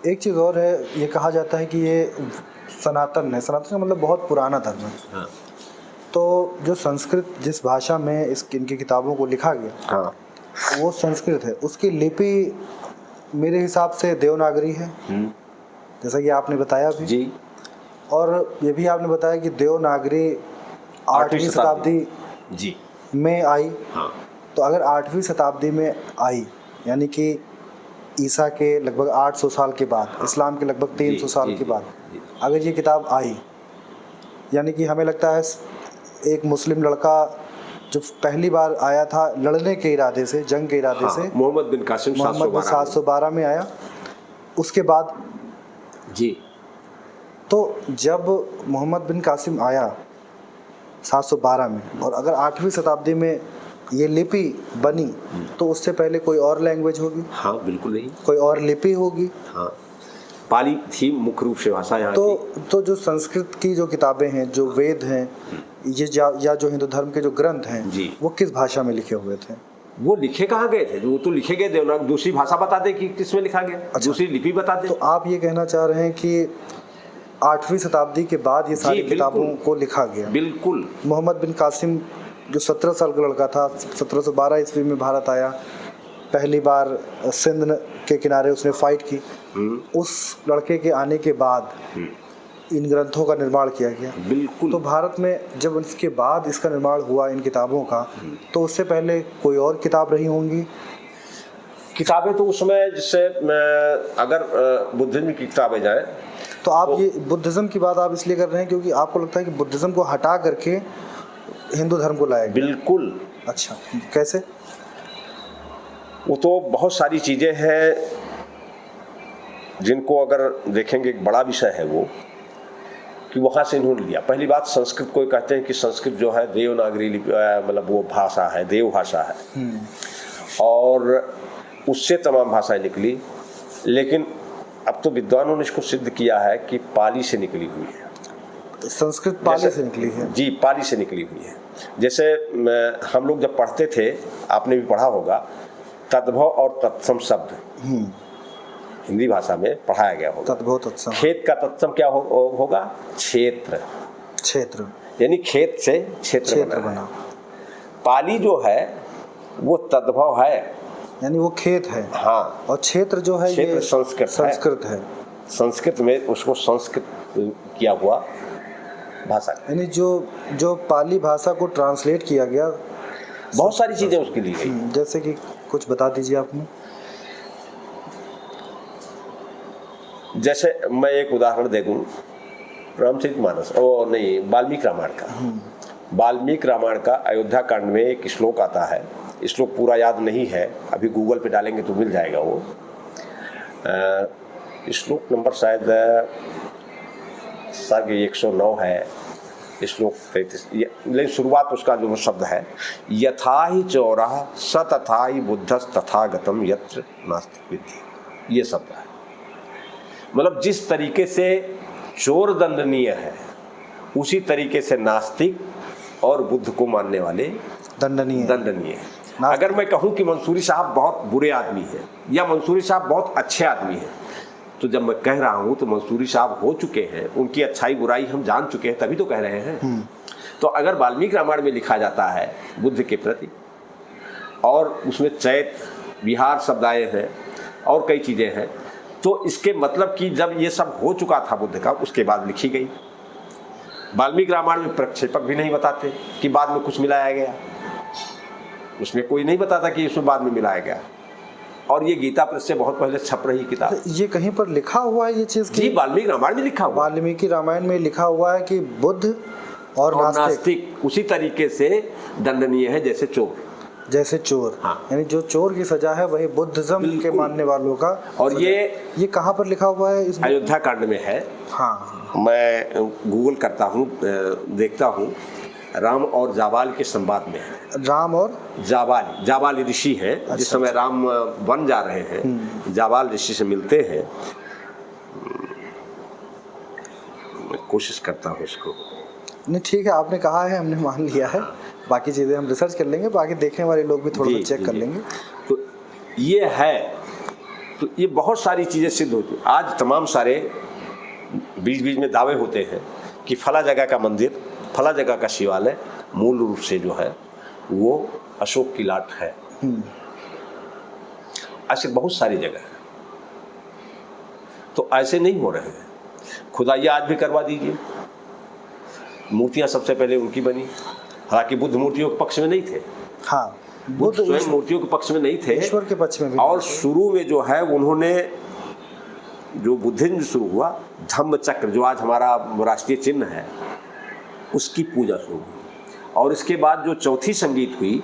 एक चीज़ और है, ये कहा जाता है कि ये सनातन है। सनातन का मतलब बहुत पुराना धर्म है। हाँ। तो जो संस्कृत, जिस भाषा में इनकी किताबों को लिखा गया, हाँ, वो संस्कृत है। उसकी लिपि मेरे हिसाब से देवनागरी है, जैसा कि आपने बताया भी जी। और ये भी आपने बताया कि देवनागरी 8वीं शताब्दी जी में आई। हाँ। तो अगर 8वीं शताब्दी में आई, यानी कि ईसा के लगभग 800 साल के बाद, इस्लाम के लगभग 300 साल के बाद अगर ये किताब आई, यानी कि हमें लगता है एक मुस्लिम लड़का जो पहली बार आया था लड़ने के इरादे से, जंग के इरादे से, मोहम्मद बिन कासिम 712 में आया। उसके बाद जी, तो जब मोहम्मद बिन कासिम आया 712 में, और अगर 8वीं शताब्दी में ये लिपि बनी, तो उससे पहले कोई और लैंग्वेज होगी? हाँ, बिल्कुल नहीं, कोई और लिपि होगी। हाँ, पाली थी मुख्य रूप से भाषा यहाँ तो जो संस्कृत की जो किताबें हैं, जो वेद हैं, ये या जो हिंदू धर्म के जो ग्रंथ हैं जी। वो किस भाषा में लिखे हुए थे? वो लिखे कहाँ गए थे? वो तो लिखे गए देवनागरी, दूसरी भाषा बता दे कि किसमें लिखा गया। अच्छा। दूसरी लिपि बता दे। तो आप ये कहना चाह रहे हैं कि 8वीं शताब्दी के बाद ये सारी किताबों को लिखा गया? बिल्कुल। मोहम्मद बिन कासिम जो 17 साल का लड़का था, 1712 ईस्वी में भारत आया, पहली बार सिंध के किनारे उसने फाइट की, उस लड़के के आने के बाद इन ग्रंथों का निर्माण किया गया। बिल्कुल। तो भारत में जब इसके बाद इसका निर्माण हुआ इन किताबों का, तो उससे पहले कोई और किताब रही होंगी? किताबें तो उस समय, जैसे अगर बुद्धिज्म की किताबें जाए तो आप ये बुद्धिज़्म की बात आप इसलिए कर रहे हैं क्योंकि आपको लगता है कि बुद्धिज़्म को हटा करके हिंदू धर्म को लाया गया? बिल्कुल। अच्छा, कैसे? वो तो बहुत सारी चीज़ें हैं जिनको अगर देखेंगे, एक बड़ा विषय है वो कि वहाँ से इन्होंने लिया। पहली बात, संस्कृत को कहते हैं कि संस्कृत जो है देवनागरी लिपि, मतलब वो भाषा है, देव भाषा है, और उससे तमाम भाषाएं निकली। लेकिन अब तो विद्वानों ने इसको सिद्ध किया है कि पाली से निकली हुई है। संस्कृत पाली से निकली है? जी, पाली से निकली हुई है। जैसे हम लोग जब पढ़ते थे, आपने भी पढ़ा होगा, तद्भव और तत्सम शब्द हिंदी भाषा में पढ़ाया गया होगा। तद्भव तत्सम। खेत का तत्सम क्या होगा? क्षेत्र। क्षेत्र यानी खेत से क्षेत्र बना। पाली जो है वो तद्भव है, यानी वो खेत है। हाँ। और क्षेत्र जो है ये संस्कृत है। संस्कृत में उसको संस्कृत किया हुआ भाषा, यानी जो पाली भाषा को ट्रांसलेट किया गया, बहुत सारी चीजें उसकी ली गई। जैसे कि कुछ बता दीजिए आपने। जैसे मैं एक उदाहरण दे दूं, रामचरितमानस, ओ नहीं, वाल्मीकि रामायण का। वाल्मीकि रामायण का अयोध्या कांड में एक श्लोक आता है, श्लोक पूरा याद नहीं है, अभी गूगल पे डालेंगे तो मिल जाएगा वो। श्लोक नंबर शायद सर्ग 109 है, श्लोक 33, लेकिन शुरुआत उसका जो शब्द है, यथा ही चौराह स तथा ही बुद्धस तथागतम यत्र नास्ति विद्धि, ये शब्द है। मतलब जिस तरीके से चोर दंडनीय है, उसी तरीके से नास्तिक और बुद्ध को मानने वाले दंडनीय है। अगर मैं कहूं कि मंसूरी साहब बहुत बुरे आदमी हैं या मंसूरी साहब बहुत अच्छे आदमी हैं, तो जब मैं कह रहा हूं तो मंसूरी साहब हो चुके हैं, उनकी अच्छाई बुराई हम जान चुके हैं, तभी तो कह रहे हैं। तो अगर वाल्मीकि रामायण में लिखा जाता है बुद्ध के प्रति, और उसमें चैत विहार शब्द आए हैं और कई चीजें हैं, तो इसके मतलब कि जब ये सब हो चुका था बुद्ध का, उसके बाद लिखी गई। वाल्मीकि रामायण में प्रक्षेपक भी नहीं बताते कि बाद में कुछ मिलाया गया, उसमें कोई नहीं बताता कि इसमें बाद में मिलाया गया। और ये गीता प्रेस से बहुत पहले छप रही किताब। ये कहीं पर लिखा हुआ है ये चीज? जी, वाल्मीकि रामायण में लिखा हुआ। वाल्मीकि रामायण में लिखा हुआ है कि बुद्ध और नास्तिक उसी तरीके से दंडनीय है जैसे चोर। हाँ। यानी जो चोर की सजा है वही बुद्धिज्म के मानने वालों का। और ये कहाँ पर लिखा हुआ है? इस अयोध्या कांड में है। हाँ, मैं गूगल करता हूँ, देखता हूँ, राम और जाबाल के संवाद में है। राम और जाबाल ऋषि हैं। अच्छा, जिस समय राम वन जा रहे हैं, जाबाल ऋषि से मिलते हैं। मैं कोशिश करता हूँ इसको। नहीं, ठीक है, आपने कहा है, हमने मान लिया है। बाकी चीज़ें हम रिसर्च कर लेंगे, बाकी देखने वाले लोग भी थोड़ा सा चेक कर लेंगे। तो ये है, तो ये बहुत सारी चीज़ें सिद्ध होती। आज तमाम सारे बीच बीच में दावे होते हैं कि फला जगह का मंदिर, फला जगह का शिवालय मूल रूप से जो है वो अशोक की लाट है। ऐसे बहुत सारी जगह है, तो ऐसे नहीं हो रहे हैं। खुदाई आज भी करवा दीजिए, मूर्तियां सबसे पहले उनकी बनी। हालांकि बुद्ध मूर्तियों के पक्ष में नहीं थे। हाँ, बुद्ध स्वयं मूर्तियों के पक्ष में नहीं थे, ईश्वर के पक्ष में भी। और शुरू में जो है उन्होंने, जो बुद्धिज्म शुरू हुआ, धम्म चक्र जो आज हमारा राष्ट्रीय चिन्ह है, उसकी पूजा शुरू हुई। और इसके बाद जो चौथी संगीत हुई,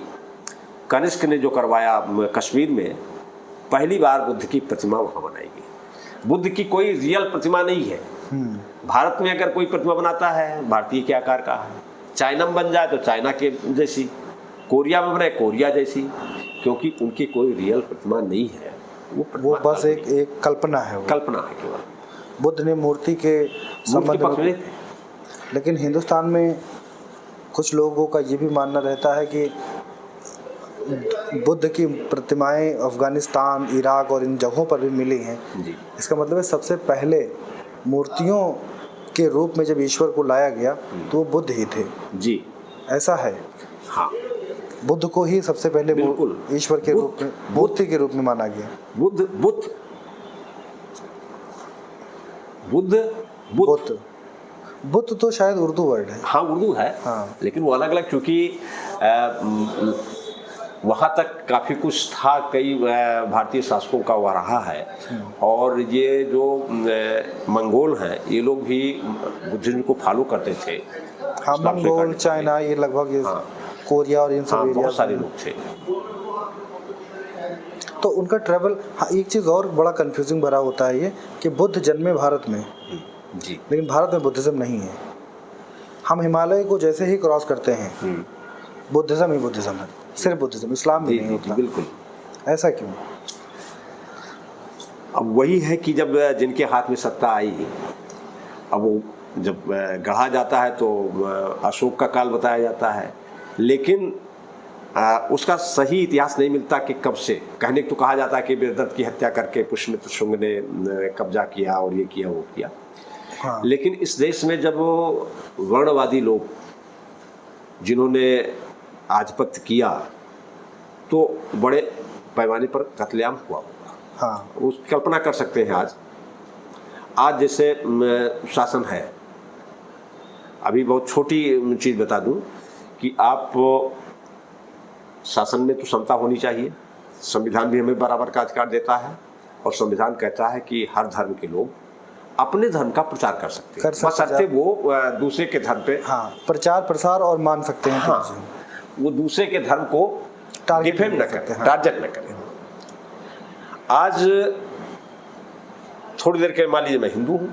कनिष्क ने जो करवाया कश्मीर में, पहली बार बुद्ध की प्रतिमा वहाँ बनाई गई। बुद्ध की कोई रियल प्रतिमा नहीं है। भारत में अगर कोई प्रतिमा बनाता है, भारतीय के आकार का है। चाइना में बन जाए तो चाइना के जैसी, कोरिया में बने कोरिया जैसी, क्योंकि उनकी कोई रियल प्रतिमा नहीं है। वो बस एक कल्पना है। कल्पना है केवल। बुद्ध ने मूर्ति के संबंध में, लेकिन हिंदुस्तान में कुछ लोगों का ये भी मानना रहता है कि बुद्ध की प्रतिमाएं अफ़गानिस्तान, इराक और इन जगहों पर भी मिली हैं। जी इसका मतलब है सबसे पहले मूर्तियों के रूप में जब ईश्वर को लाया गया तो वो बुद्ध ही थे। जी ऐसा है, हाँ, बुद्ध को ही सबसे पहले बिल्कुल। ईश्वर के रूप में, मूर्ति के रूप में माना गया। बुद्ध बुद्ध बुद्ध बुद्ध बुद्ध तो शायद उर्दू वर्ड है। हाँ, उर्दू है। हाँ। लेकिन वो अलग अलग, क्योंकि वहाँ तक काफ़ी कुछ था, कई भारतीय शासकों का वह रहा है। और ये जो मंगोल हैं, ये लोग भी बुद्धिज्म को फॉलो करते थे। हाँ, इस्लाम से मंगोल, करने चाइना, ये लगभग ये हाँ। कोरिया और इन सब हाँ, एरिया बहुत सारे लोग थे। तो उनका ट्रैवल। हाँ, एक चीज़ और बड़ा कंफ्यूजिंग भरा होता है ये कि बुद्ध जन्मे भारत में, जी, लेकिन भारत में बुद्धिज़्म नहीं है। हम हिमालय को जैसे ही क्रॉस करते हैं बुद्धिज़्म ही बुद्धिज़्म है, सिर्फ बुद्धिज़्म, इस्लाम भी नहीं होता। बिल्कुल। ऐसा क्यों? अब वही है कि जब जिनके हाथ में सत्ता आई, अब वो जब गढ़ा जाता है तो अशोक का काल बताया जाता है, लेकिन उसका सही इतिहास नहीं मिलता कि कब से। कहने को तो कहा जाता है कि वीरदत्त की हत्या करके पुष्यमित्र शुंग ने कब्जा किया और ये किया वो किया। हाँ। लेकिन इस देश में जब वर्णवादी लोग जिन्होंने आधिपत्य किया तो बड़े पैमाने पर कत्लेआम हुआ होगा। हाँ, उस कल्पना कर सकते हैं। आज जैसे शासन है, अभी बहुत छोटी चीज़ बता दूं कि आप शासन में तो समता होनी चाहिए, संविधान भी हमें बराबर का अधिकार देता है, और संविधान कहता है कि हर धर्म के लोग अपने धर्म का प्रचार कर सकते हैं, बशर्ते वो दूसरे के धर्म पे प्रचार प्रसार और मान सकते हैं। हाँ, वो दूसरे के धर्म को डिफेम न करें, टारगेट न करें। आज थोड़ी देर के, मान लीजिए मैं हिंदू हूँ,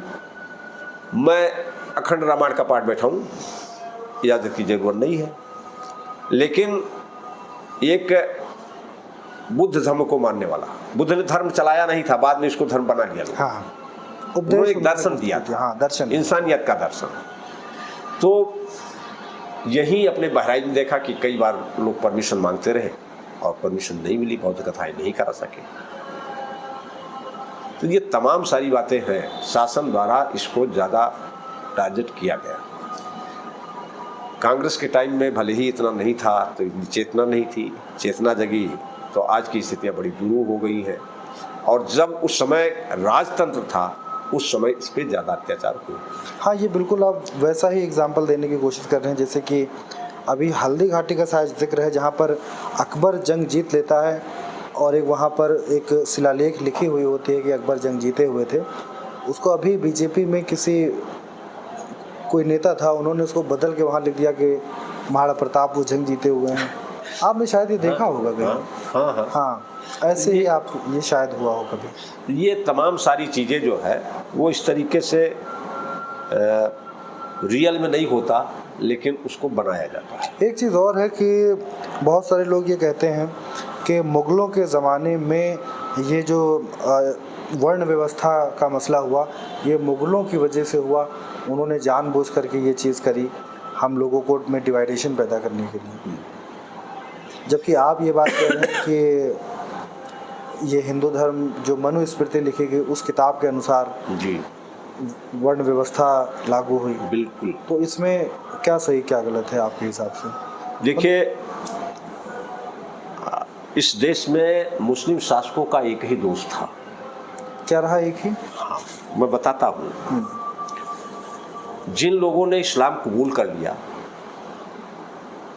मैं अखंड रामायण का पाठ बैठा हूँ, इजाज़त की जरूरत नहीं है। लेकिन एक बुद्ध धर्म को मानने वाला, बुद्ध ने धर्म चलाया नहीं था, बाद में इसको धर्म बना लिया। हाँ, उन्होंने एक दर्शन दिया था। हाँ, दर्शन, इंसानियत का दर्शन। तो यही अपने बहराइच में देखा कि कई बार लोग परमिशन मांगते रहे और परमिशन नहीं मिली, बौद्ध कथाएं नहीं करा सके। तो ये तमाम सारी बातें हैं, शासन द्वारा इसको ज़्यादा टारगेट किया गया। कांग्रेस के टाइम में भले ही इतना नहीं था, तो इतनी चेतना नहीं थी, चेतना जगी तो आज की स्थितियाँ बड़ी दुरूह हो गई हैं। और जब उस समय राजतंत्र था, उस समय इस पर ज़्यादा अत्याचार हुए। हाँ, ये बिल्कुल आप वैसा ही एग्जाम्पल देने की कोशिश कर रहे हैं जैसे कि अभी हल्दी घाटी का शायद जिक्र है, जहाँ पर अकबर जंग जीत लेता है और एक वहाँ पर एक शिलालेख लिखी हुई होती है कि अकबर जंग जीते हुए थे। उसको अभी बीजेपी में कोई नेता था, उन्होंने उसको बदल के वहाँ लिख दिया कि महाराणा प्रताप वो जंग जीते हुए हैं। आपने शायद ये देखा होगा कहीं। हाँ, ऐसे ही आप ये शायद हुआ हो कभी। ये तमाम सारी चीज़ें जो है वो इस तरीके से रियल में नहीं होता, लेकिन उसको बनाया जाता है। एक चीज़ और है कि बहुत सारे लोग ये कहते हैं कि मुग़लों के ज़माने में ये जो वर्ण व्यवस्था का मसला हुआ, ये मुग़लों की वजह से हुआ। उन्होंने जानबूझ करके ये चीज़ करी हम लोगों को में डिवाइडेशन पैदा करने के लिए। जबकि आप ये बात कह रहे हैं कि ये हिंदू धर्म जो मनुस्मृति लिखी गई उस किताब के अनुसार जी वर्ण व्यवस्था लागू हुई। बिल्कुल। तो इसमें क्या सही क्या गलत है आपके हिसाब से? देखिए, इस देश में मुस्लिम शासकों का एक ही दोष था। क्या रहा? एक ही? हाँ, मैं बताता हूँ। जिन लोगों ने इस्लाम कबूल कर लिया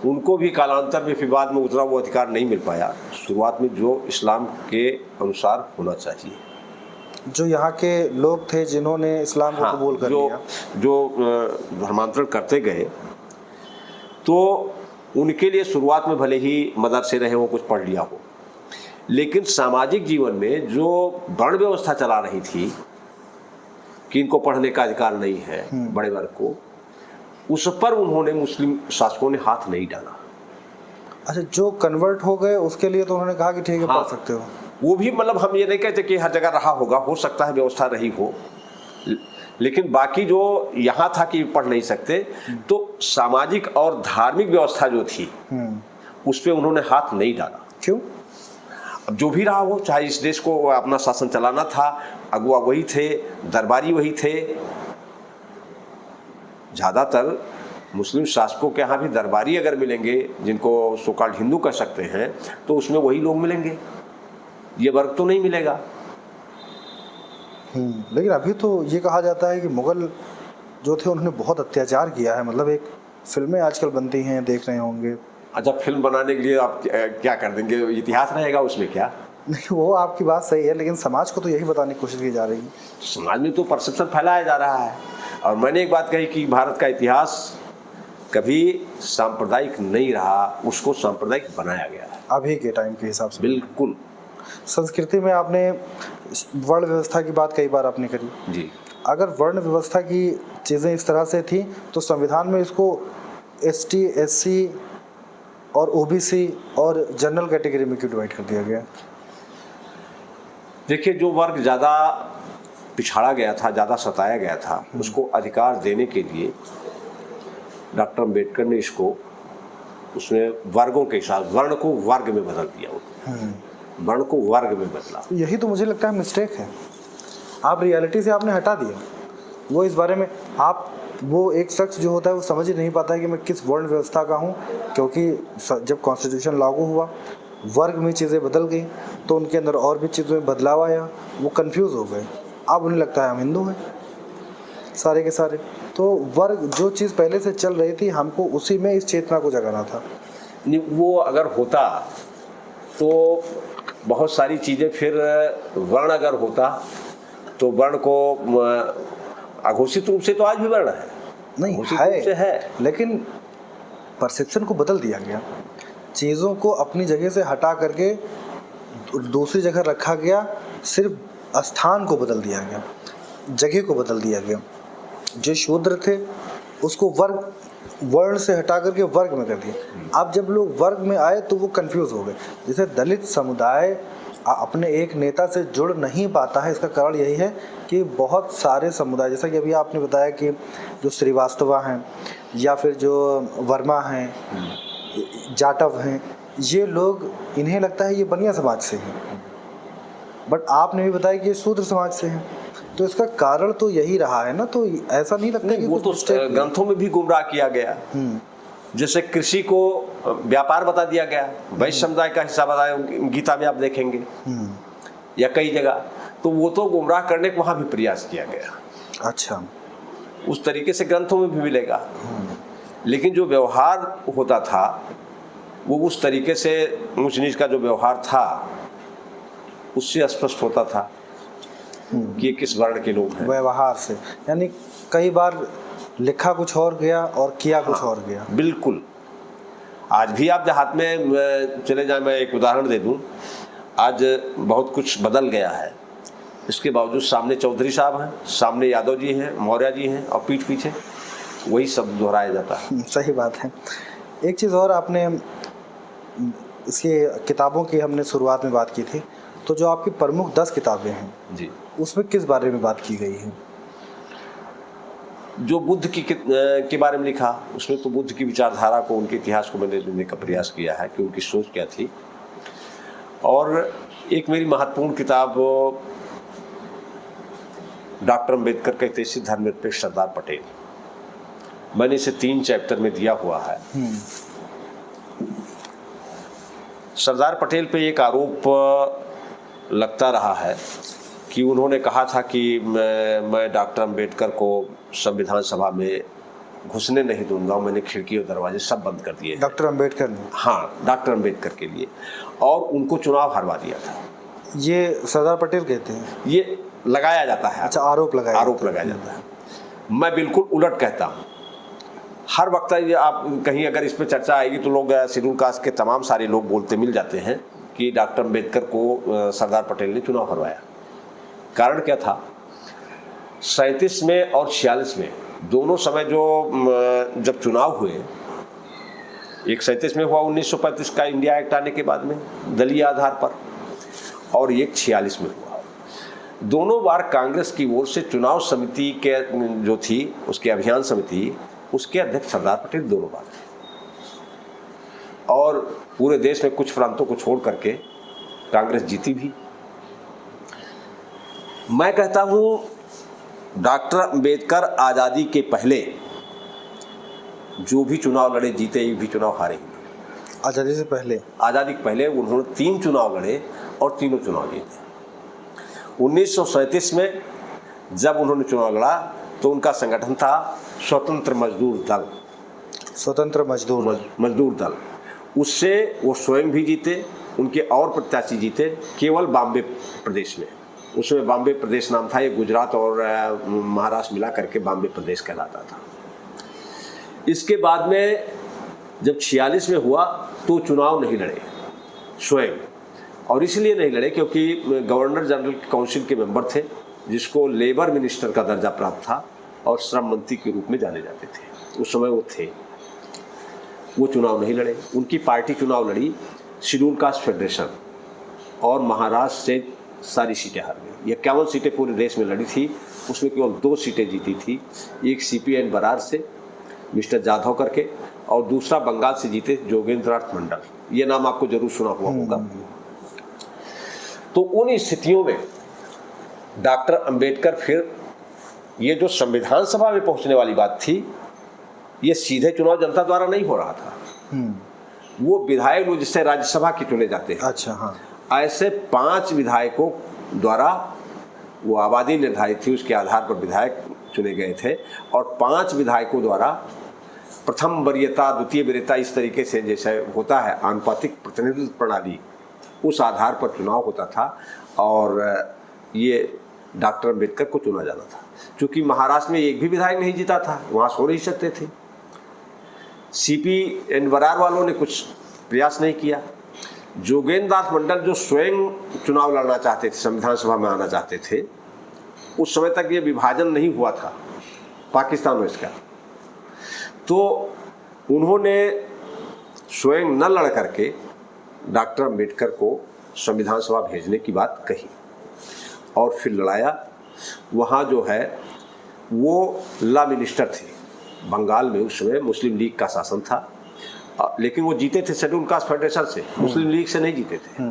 उनको भी कालांतर में फिर बाद में उतना वो अधिकार नहीं मिल पाया शुरुआत में जो इस्लाम के अनुसार होना चाहिए। जो यहाँ के लोग थे जिन्होंने इस्लाम को कबूल कर लिया, जो धर्मांतरण करते गए, तो उनके लिए शुरुआत में भले ही मदरसे रहे हो, कुछ पढ़ लिया हो, लेकिन सामाजिक जीवन में जो वर्ण व्यवस्था चला रही थी कि इनको पढ़ने का अधिकार नहीं है बड़े वर्ग को, उस पर उन्होंने मुस्लिम शासकों ने हाथ नहीं डाला। अच्छा, जो कन्वर्ट हो गए उसके लिए तो उन्होंने कहा कि ठीक है, पढ़ सकते हो। वो भी मतलब हम ये नहीं कहते कि हर जगह रहा होगा, हो सकता है व्यवस्था रही हो, लेकिन बाकी जो यहाँ था कि पढ़ नहीं सकते, तो सामाजिक और धार्मिक व्यवस्था जो थी उस पर उन्होंने हाथ नहीं डाला। क्यों? अब जो भी रहा हो, चाहे इस देश को अपना शासन चलाना था, अगुआ वही थे, दरबारी वही थे। ज़्यादातर मुस्लिम शासकों के यहाँ भी दरबारी अगर मिलेंगे, जिनको सोकाल्ड हिंदू कह सकते हैं, तो उसमें वही लोग मिलेंगे, ये वर्ग तो नहीं मिलेगा। लेकिन अभी तो ये कहा जाता है कि मुगल जो थे उन्होंने बहुत अत्याचार किया है, मतलब एक फिल्में आजकल बनती हैं, देख रहे होंगे। अच्छा, फिल्म बनाने के लिए आप क्या कर देंगे? इतिहास रहेगा उसमें क्या? नहीं, वो आपकी बात सही है, लेकिन समाज को तो यही बताने की कोशिश की जा रही है। समाज में तो परसेप्शन फैलाया जा रहा है। और मैंने एक बात कही कि भारत का इतिहास कभी सांप्रदायिक नहीं रहा, उसको सांप्रदायिक बनाया गया है अभी के टाइम के हिसाब से। बिल्कुल। संस्कृति में आपने वर्ण व्यवस्था की बात कई बार आपने करी जी। अगर वर्ण व्यवस्था की चीज़ें इस तरह से थी तो संविधान में इसको एसटी, एससी और ओबीसी और जनरल कैटेगरी में क्यों डिवाइड कर दिया गया? देखिए, जो वर्ग ज़्यादा पिछाड़ा गया था, ज़्यादा सताया गया था, उसको अधिकार देने के लिए डॉक्टर अम्बेडकर ने इसको उसने वर्गों के हिसाब, वर्ण को वर्ग में बदल दिया। वर्ण को वर्ग में बदला। यही तो मुझे लगता है मिस्टेक है। आप रियलिटी से आपने हटा दिया। वो इस बारे में आप, वो एक शख्स जो होता है वो समझ ही नहीं पाता है कि मैं किस वर्ण व्यवस्था का हूँ, क्योंकि जब कॉन्स्टिट्यूशन लागू हुआ वर्ग में चीज़ें बदल गई तो उनके अंदर और भी चीज़ों में बदलाव आया, वो कंफ्यूज हो गए। अब उन्हें लगता है हम हिंदू हैं सारे के सारे। तो वर्ग जो चीज़ पहले से चल रही थी, हमको उसी में इस चेतना को जगाना था। नहीं, वो अगर होता तो बहुत सारी चीज़ें, फिर वर्ण अगर होता तो वर्ण को अघोषित रूप से तो आज भी वर्ण है, नहीं है, लेकिन परसेप्शन को बदल दिया गया, चीज़ों को अपनी जगह से हटा करके दूसरी जगह रखा गया, सिर्फ स्थान को बदल दिया गया, जगह को बदल दिया गया। जो शूद्र थे उसको वर्ण से हटा करके वर्ग में कर दिया। अब जब लोग वर्ग में आए तो वो कंफ्यूज हो गए। जैसे दलित समुदाय अपने एक नेता से जुड़ नहीं पाता है, इसका कारण यही है कि बहुत सारे समुदाय, जैसा कि अभी आपने बताया कि जो श्रीवास्तवा हैं या फिर जो वर्मा हैं, जाटव हैं, ये लोग, इन्हें लगता है ये बनिया समाज से हैं, बट आपने भी बताया कि ये शूद्र समाज से हैं। तो इसका कारण तो यही रहा है ना। तो ऐसा नहीं लगता कि वो तो ग्रंथों में भी गुमराह किया गया। जैसे कृषि को व्यापार बता दिया गया, वैश्य समुदाय का हिस्सा बताया, गीता में आप देखेंगे या कई जगह, तो वो तो गुमराह करने का वहाँ भी प्रयास किया गया। अच्छा, उस तरीके से ग्रंथों में भी मिलेगा। लेकिन जो व्यवहार होता था वो उस तरीके से, ऊंच नीच का जो व्यवहार था उससे स्पष्ट होता था कि ये किस वर्ण के लोग हैं। व्यवहार से, यानी कई बार लिखा कुछ और गया और किया कुछ और गया। बिल्कुल। आज भी आप देहात में चले जाए, मैं एक उदाहरण दे दूं, आज बहुत कुछ बदल गया है, इसके बावजूद सामने चौधरी साहब हैं, सामने यादव जी हैं, मौर्य जी हैं, और पीठ पीछे वही सब दोहराया जाता है। सही बात है। एक चीज़ और, आपने इसके किताबों की हमने शुरुआत में बात की थी, तो जो आपकी प्रमुख 10 किताबें हैं जी, उसमें किस बारे में बात की गई है? जो बुद्ध के बारे में लिखा, उसमें तो बुद्ध की विचारधारा को, उनके इतिहास को मैंने जानने का प्रयास किया है कि उनकी सोच क्या थी। और एक मेरी महत्वपूर्ण किताब डॉक्टर अम्बेडकर के हितैषी धर्मनिरपेक्ष सरदार पटेल, मैंने इसे 3 चैप्टर में दिया हुआ है। सरदार पटेल पे एक आरोप लगता रहा है कि उन्होंने कहा था कि मैं डॉक्टर अम्बेडकर को संविधान सभा में घुसने नहीं दूंगा, मैंने खिड़की और दरवाजे सब बंद कर दिए। डॉक्टर अम्बेडकर ने? हाँ, डॉक्टर अम्बेडकर के लिए, और उनको चुनाव हरवा दिया था। ये सरदार पटेल कहते हैं? ये लगाया जाता है। अच्छा, आरोप लगाया जाता है। मैं बिल्कुल उलट कहता हूँ। हर वक्त ये आप कहीं अगर इस पर चर्चा आएगी तो लोग, शेड्यूल कास्ट के तमाम सारे लोग बोलते मिल जाते हैं कि डॉक्टर अम्बेडकर को सरदार पटेल ने चुनाव हरवाया। कारण क्या था? 37 में और 46 में दोनों समय जब चुनाव हुए, एक 37 में हुआ 1935 का इंडिया एक्ट आने के बाद में दलीय आधार पर, और एक 46 में हुआ। दोनों बार कांग्रेस की ओर से चुनाव समिति के जो थी उसकी अभियान समिति, उसके अध्यक्ष सरदार पटेल दोनों बार थे। और पूरे देश में कुछ प्रांतों को छोड़ करके कांग्रेस जीती भी। मैं कहता हूं डॉक्टर अंबेडकर आज़ादी के पहले जो भी चुनाव लड़े जीते, एक भी चुनाव हारे ही नहीं। आज़ादी से पहले, आज़ादी के पहले उन्होंने 3 चुनाव लड़े और तीनों चुनाव जीते। 1937 में जब उन्होंने चुनाव लड़ा तो उनका संगठन था स्वतंत्र मजदूर दल। स्वतंत्र मजदूर दल। उससे वो स्वयं भी जीते, उनके और प्रत्याशी जीते, केवल बॉम्बे प्रदेश में। उसमें बॉम्बे प्रदेश नाम था, ये गुजरात और महाराष्ट्र मिला करके बॉम्बे प्रदेश कहलाता था। इसके बाद में जब 46 में हुआ तो चुनाव नहीं लड़े स्वयं, और इसलिए नहीं लड़े क्योंकि गवर्नर जनरल काउंसिल के मेंबर थे, जिसको लेबर मिनिस्टर का दर्जा प्राप्त था और श्रम मंत्री के रूप में जाने जाते थे। उस समय वो थे, वो चुनाव नहीं लड़े। उनकी पार्टी चुनाव लड़ी शेड्यूल कास्ट फेडरेशन, और महाराष्ट्र से सारी सीटें हार गई। 51 सीटें पूरे देश में लड़ी थी, उसमें केवल 2 सीटें जीती थी। एक CPN बरार से मिस्टर जाधव करके, और दूसरा बंगाल से जीते जोगेंद्र नाथ मंडल। ये नाम आपको जरूर सुना हुआ होगा। तो उन स्थितियों में डॉक्टर अंबेडकर फिर ये जो संविधान सभा में पहुंचने वाली बात थी, ये सीधे चुनाव जनता द्वारा नहीं हो रहा था। वो विधायक लोग जिससे राज्यसभा के चुने जाते हैं, अच्छा हाँ, ऐसे 5 विधायकों द्वारा वो आबादी निर्धारित थी, उसके आधार पर विधायक चुने गए थे, और 5 विधायकों द्वारा प्रथम वरीयता, द्वितीय वरीयता, इस तरीके से जैसे होता है आनुपातिक प्रतिनिधित्व प्रणाली, उस आधार पर चुनाव होता था। और ये डॉक्टर अंबेडकर को चुना जाना था। क्योंकि महाराष्ट्र में एक भी विधायक नहीं जीता था, वहाँ हो नहीं सकते थे। CPN बरार वालों ने कुछ प्रयास नहीं किया। जोगेंद्र नाथ मंडल जो स्वयं चुनाव लड़ना चाहते थे, संविधान सभा में आना चाहते थे, उस समय तक ये विभाजन नहीं हुआ था पाकिस्तान में इसका, तो उन्होंने स्वयं न लड़ करके डॉक्टर अंबेडकर को संविधान सभा भेजने की बात कही और फिर लड़ाया। वहाँ जो है वो लॉ मिनिस्टर थे, बंगाल में उस समय मुस्लिम लीग का शासन था, लेकिन वो जीते थे शेड्यूल कास्ट फेडरेशन से, मुस्लिम लीग से नहीं जीते थे।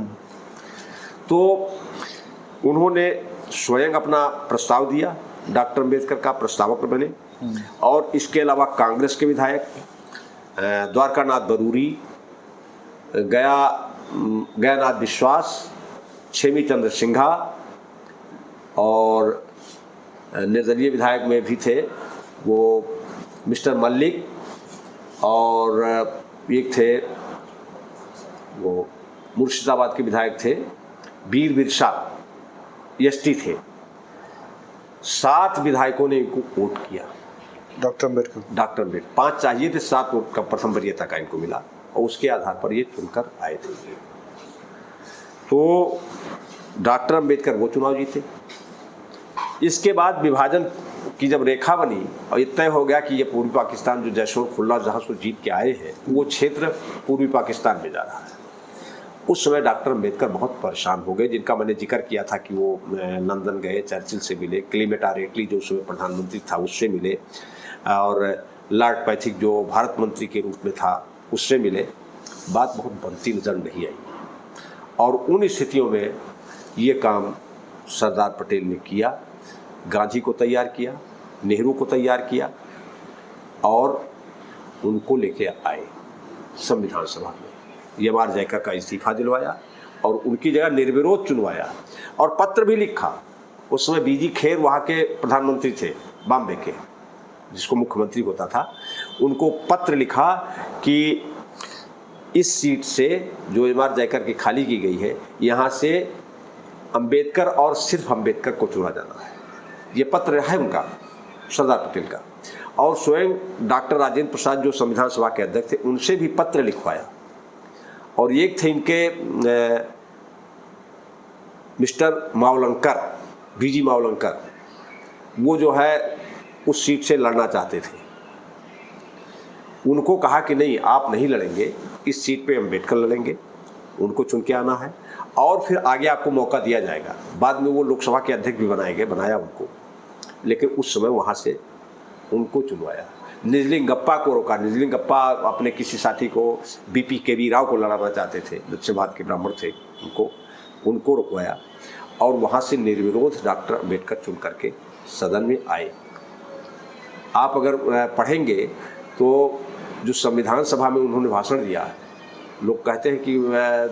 तो उन्होंने स्वयं अपना प्रस्ताव दिया, डॉक्टर अंबेडकर का प्रस्तावक बने। और इसके अलावा कांग्रेस के विधायक द्वारकानाथ बरूरी, गयानाथ विश्वास, छेमी चंद्र सिंघा, और निर्दलीय विधायक में भी थे वो मिस्टर मल्लिक, और एक थे वो मुर्शिदाबाद के विधायक थे वीर बिरसा, ST थे। 7 विधायकों ने इनको वोट किया, डॉक्टर अंबेडकर। 5 चाहिए थे, 7 वोट का प्रथम वरीयता का इनको मिला, और उसके आधार पर ये चुनकर आए थे। तो डॉक्टर अंबेडकर वो चुनाव जीते। इसके बाद विभाजन की जब रेखा बनी और ये तय हो गया कि ये पूर्वी पाकिस्तान जो जैसोर खुल्ला जहाँ से जीत के आए हैं, वो क्षेत्र पूर्वी पाकिस्तान में जा रहा है। उस समय डॉक्टर अंबेडकर बहुत परेशान हो गए, जिनका मैंने जिक्र किया था कि वो लंदन गए, चर्चिल से मिले, क्लेमेंट एटली जो उस समय प्रधानमंत्री था उससे मिले, और लॉर्ड पैथिक जो भारत मंत्री के रूप में था उससे मिले। बात बहुत बनती नजर नहीं आई, और उन स्थितियों में ये काम सरदार पटेल ने किया। गांधी को तैयार किया, नेहरू को तैयार किया, और उनको लेके आए संविधान सभा में। एम.आर. जयकर का इस्तीफा दिलवाया और उनकी जगह निर्विरोध चुनवाया, और पत्र भी लिखा। उस समय BG खेर वहाँ के प्रधानमंत्री थे बॉम्बे के, जिसको मुख्यमंत्री होता था। उनको पत्र लिखा कि इस सीट से जो एम.आर. जयकर की खाली की गई है, यहाँ से अंबेडकर और सिर्फ अंबेडकर को चुना जाना है। ये पत्र है उनका, सरदार पटेल का। और स्वयं डॉक्टर राजेंद्र प्रसाद जो संविधान सभा के अध्यक्ष थे, उनसे भी पत्र लिखवाया। और एक थे इनके मिस्टर मावलंकर, BG मावलंकर, वो जो है उस सीट से लड़ना चाहते थे। उनको कहा कि नहीं, आप नहीं लड़ेंगे, इस सीट पे अंबेडकर लड़ेंगे, उनको चुन के आना है। और फिर आगे आपको मौका दिया जाएगा। बाद में वो लोकसभा के अध्यक्ष भी बनाए गए, बनाया उनको, लेकिन उस समय वहाँ से उनको चुनवाया। निजलिंगप्पा को रोका। निजलिंगप्पा अपने किसी साथी को BPKV राव को लड़ाना चाहते थे, दक्षिण भारत के ब्राह्मण थे, उनको रुकवाया और वहाँ से निर्विरोध डॉक्टर अम्बेडकर चुन करके सदन में आए। आप अगर पढ़ेंगे तो जो संविधान सभा में उन्होंने भाषण दिया है, लोग कहते हैं कि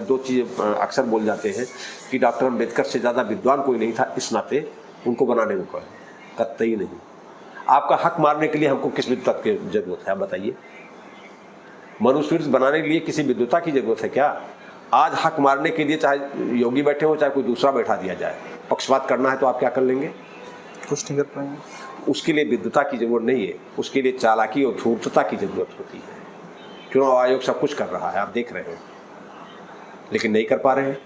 2 चीज़ अक्सर बोल जाते हैं कि डॉक्टर अम्बेडकर से ज़्यादा विद्वान कोई नहीं था, इस नाते उनको बनाने को कहे। कतई नहीं। आपका हक मारने के लिए हमको किस विद्वत की जरूरत है, आप बताइए? मनुस्मृति बनाने के लिए किसी विद्वता की जरूरत है क्या? आज हक मारने के लिए चाहे योगी बैठे हो, चाहे कोई दूसरा बैठा दिया जाए, पक्षपात करना है तो आप क्या कर लेंगे? कुछ नहीं कर पाएंगे। उसके लिए विद्वता की जरूरत नहीं है, उसके लिए चालाकी और धूर्तता की जरूरत होती है। चुनाव आयोग सब कुछ कर रहा है, आप देख रहे हो, लेकिन नहीं कर पा रहे हैं।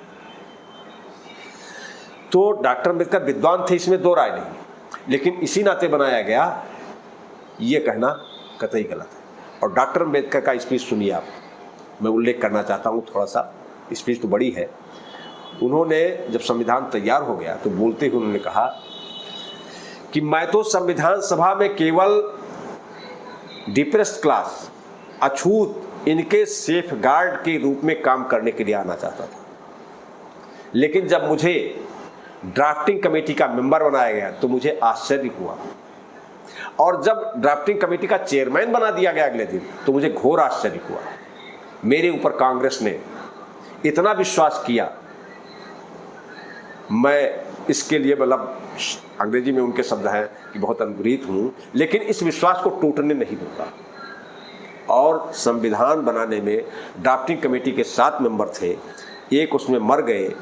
तो डॉक्टर अम्बेडकर विद्वान थे, इसमें 2 राय नहीं, लेकिन इसी नाते बनाया गया, ये कहना कतई गलत है। और डॉक्टर अम्बेडकर का स्पीच सुनिए आप, मैं उल्लेख करना चाहता हूँ थोड़ा सा, स्पीच तो बड़ी है। उन्होंने जब संविधान तैयार हो गया तो बोलते हुए उन्होंने कहा कि मैं तो संविधान सभा में केवल डिप्रेस्ड क्लास, अछूत, इनके सेफ गार्ड के रूप में काम करने के लिए आना चाहता था, लेकिन जब मुझे ड्राफ्टिंग कमेटी का मेंबर बनाया गया तो मुझे आश्चर्य हुआ, और जब ड्राफ्टिंग कमेटी का चेयरमैन बना दिया गया अगले दिन तो मुझे घोर आश्चर्य हुआ। मेरे ऊपर कांग्रेस ने इतना विश्वास किया, मैं इसके लिए मतलब अंग्रेजी में उनके शब्द हैं कि बहुत अनुग्रहित हूँ, लेकिन इस विश्वास को टूटने नहीं दूंगा। और संविधान बनाने में ड्राफ्टिंग कमेटी के 7 मेंबर थे, एक उसमें मर गए,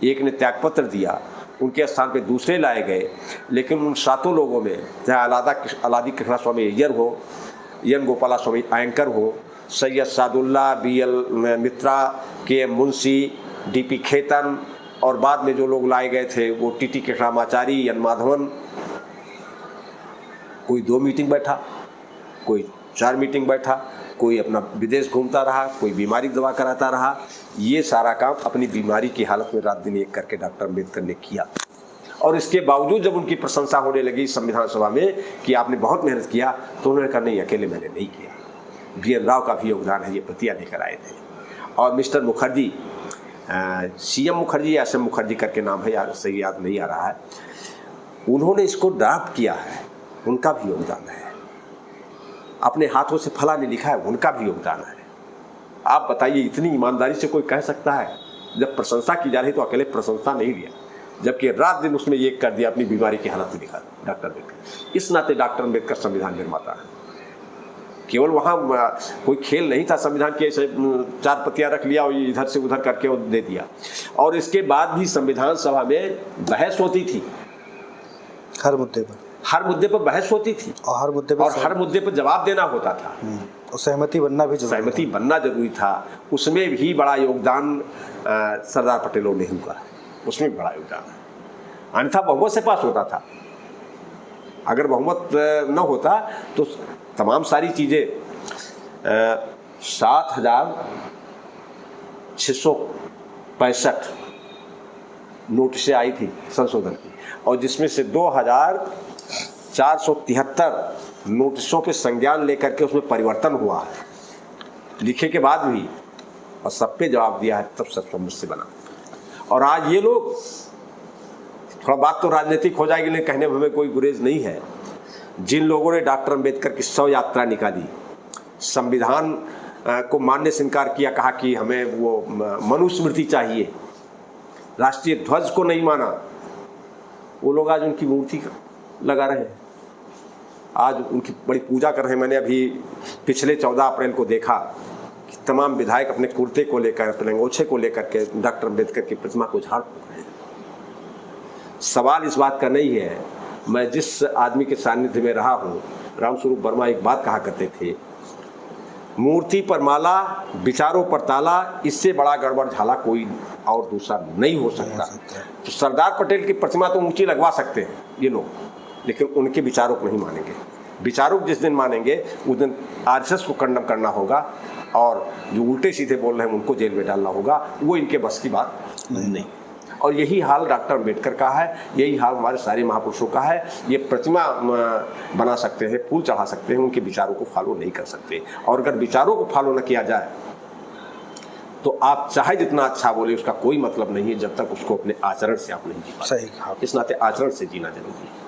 एक ने त्यागपत्र दिया, उनके स्थान पे दूसरे लाए गए, लेकिन उन 7 लोगों में चाहे अलादी कृष्णा स्वामी अय्यर हो, एन गोपाला स्वामी आयंकर हो, सैयद सादुल्ला, BL मित्रा, KM मुंशी, DP खेतन, और बाद में जो लोग लाए गए थे वो TT कृष्णामाचारी, एन माधवन, कोई 2 मीटिंग बैठा, कोई 4 मीटिंग बैठा, कोई अपना विदेश घूमता रहा, कोई बीमारी दवा कराता रहा। ये सारा काम अपनी बीमारी की हालत में रात दिन एक करके डॉक्टर अम्बेडकर ने किया। और इसके बावजूद जब उनकी प्रशंसा होने लगी संविधान सभा में कि आपने बहुत मेहनत किया, तो उन्होंने कहा नहीं, अकेले मैंने नहीं किया, BN राव का भी योगदान है, ये प्रतियां लेकर आए थे। और मिस्टर मुखर्जी, CM मुखर्जी या SM मुखर्जी करके नाम है, यार सही याद नहीं आ रहा है, उन्होंने इसको ड्राफ्ट किया है, उनका भी योगदान है। अपने हाथों से फलाने लिखा है, उनका भी योगदान है। आप बताइए, इतनी ईमानदारी से कोई कह सकता है? जब प्रशंसा की जा रही तो अकेले प्रशंसा नहीं दिया, जबकि रात दिन उसमें ये कर दिया, अपनी बीमारी की हालत में लिखा डॉक्टर अम्बेडकर। इस नाते डॉक्टर अम्बेडकर संविधान निर्माता है। केवल वहाँ कोई खेल नहीं था संविधान के, ऐसे 4 प्रतियां रख लिया और इधर से उधर करके दे दिया। और इसके बाद भी संविधान सभा में बहस होती थी, हर मुद्दे पर बहस होती थी, और हर मुद्दे पर जवाब देना होता था, और सहमति बनना जरूरी था। उसमें भी बड़ा योगदान सरदार पटेल और नेहरू का, उसमें बड़ा योगदान है। अन्यथा बहुमत से पास होता था, अगर बहुमत न होता तो तमाम सारी चीज़ें 7,665 नोटिसें आई थी संशोधन की, और जिसमें से 2,473 नोटिसों पे संज्ञान लेकर के उसमें परिवर्तन हुआ है, लिखे के बाद भी, और सब पे जवाब दिया है, तब सर्वसम्मति से बना। और आज ये लोग, थोड़ा बात तो राजनीतिक हो जाएगी, लेकिन कहने में हमें कोई गुरेज नहीं है, जिन लोगों ने डॉक्टर अम्बेडकर की 100 यात्रा निकाली, संविधान को मानने से इनकार किया, कहा कि हमें वो मनुस्मृति चाहिए, राष्ट्रीय ध्वज को नहीं माना, वो लोग आज उनकी मूर्ति लगा रहे हैं, आज उनकी बड़ी पूजा कर रहे हैं। मैंने अभी पिछले 14 अप्रैल को देखा कि तमाम विधायक अपने कुर्ते को लेकर, अपने अंगोछे को लेकर के डॉक्टर अम्बेडकर की प्रतिमा को झाड़ फूंक रहे हैं। सवाल इस बात का नहीं है, मैं जिस आदमी के सानिध्य में रहा हूँ, रामस्वरूप वर्मा एक बात कहा करते थे, मूर्ति पर माला, विचारों पर ताला, इससे बड़ा गड़बड़ झाला कोई और दूसरा नहीं हो सकता। तो सरदार पटेल की प्रतिमा तो ऊंची लगवा सकते हैं ये लोग, लेकिन उनके विचारों को नहीं मानेंगे। विचारों को जिस दिन मानेंगे उस दिन RSS को कंडम करना होगा, और जो उल्टे सीधे बोल रहे हैं उनको जेल में डालना होगा, वो इनके बस की बात नहीं। और यही हाल डॉक्टर अम्बेडकर का है, यही हाल हमारे सारे महापुरुषों का है। ये प्रतिमा बना सकते हैं, फूल चढ़ा सकते हैं, उनके विचारों को फॉलो नहीं कर सकते। और अगर विचारों को फॉलो न किया जाए तो आप चाहे जितना अच्छा बोले, उसका कोई मतलब नहीं है जब तक उसको अपने आचरण से आप नहीं जी पाते। सही कहा। इस नाते आचरण से जीना जरूरी है।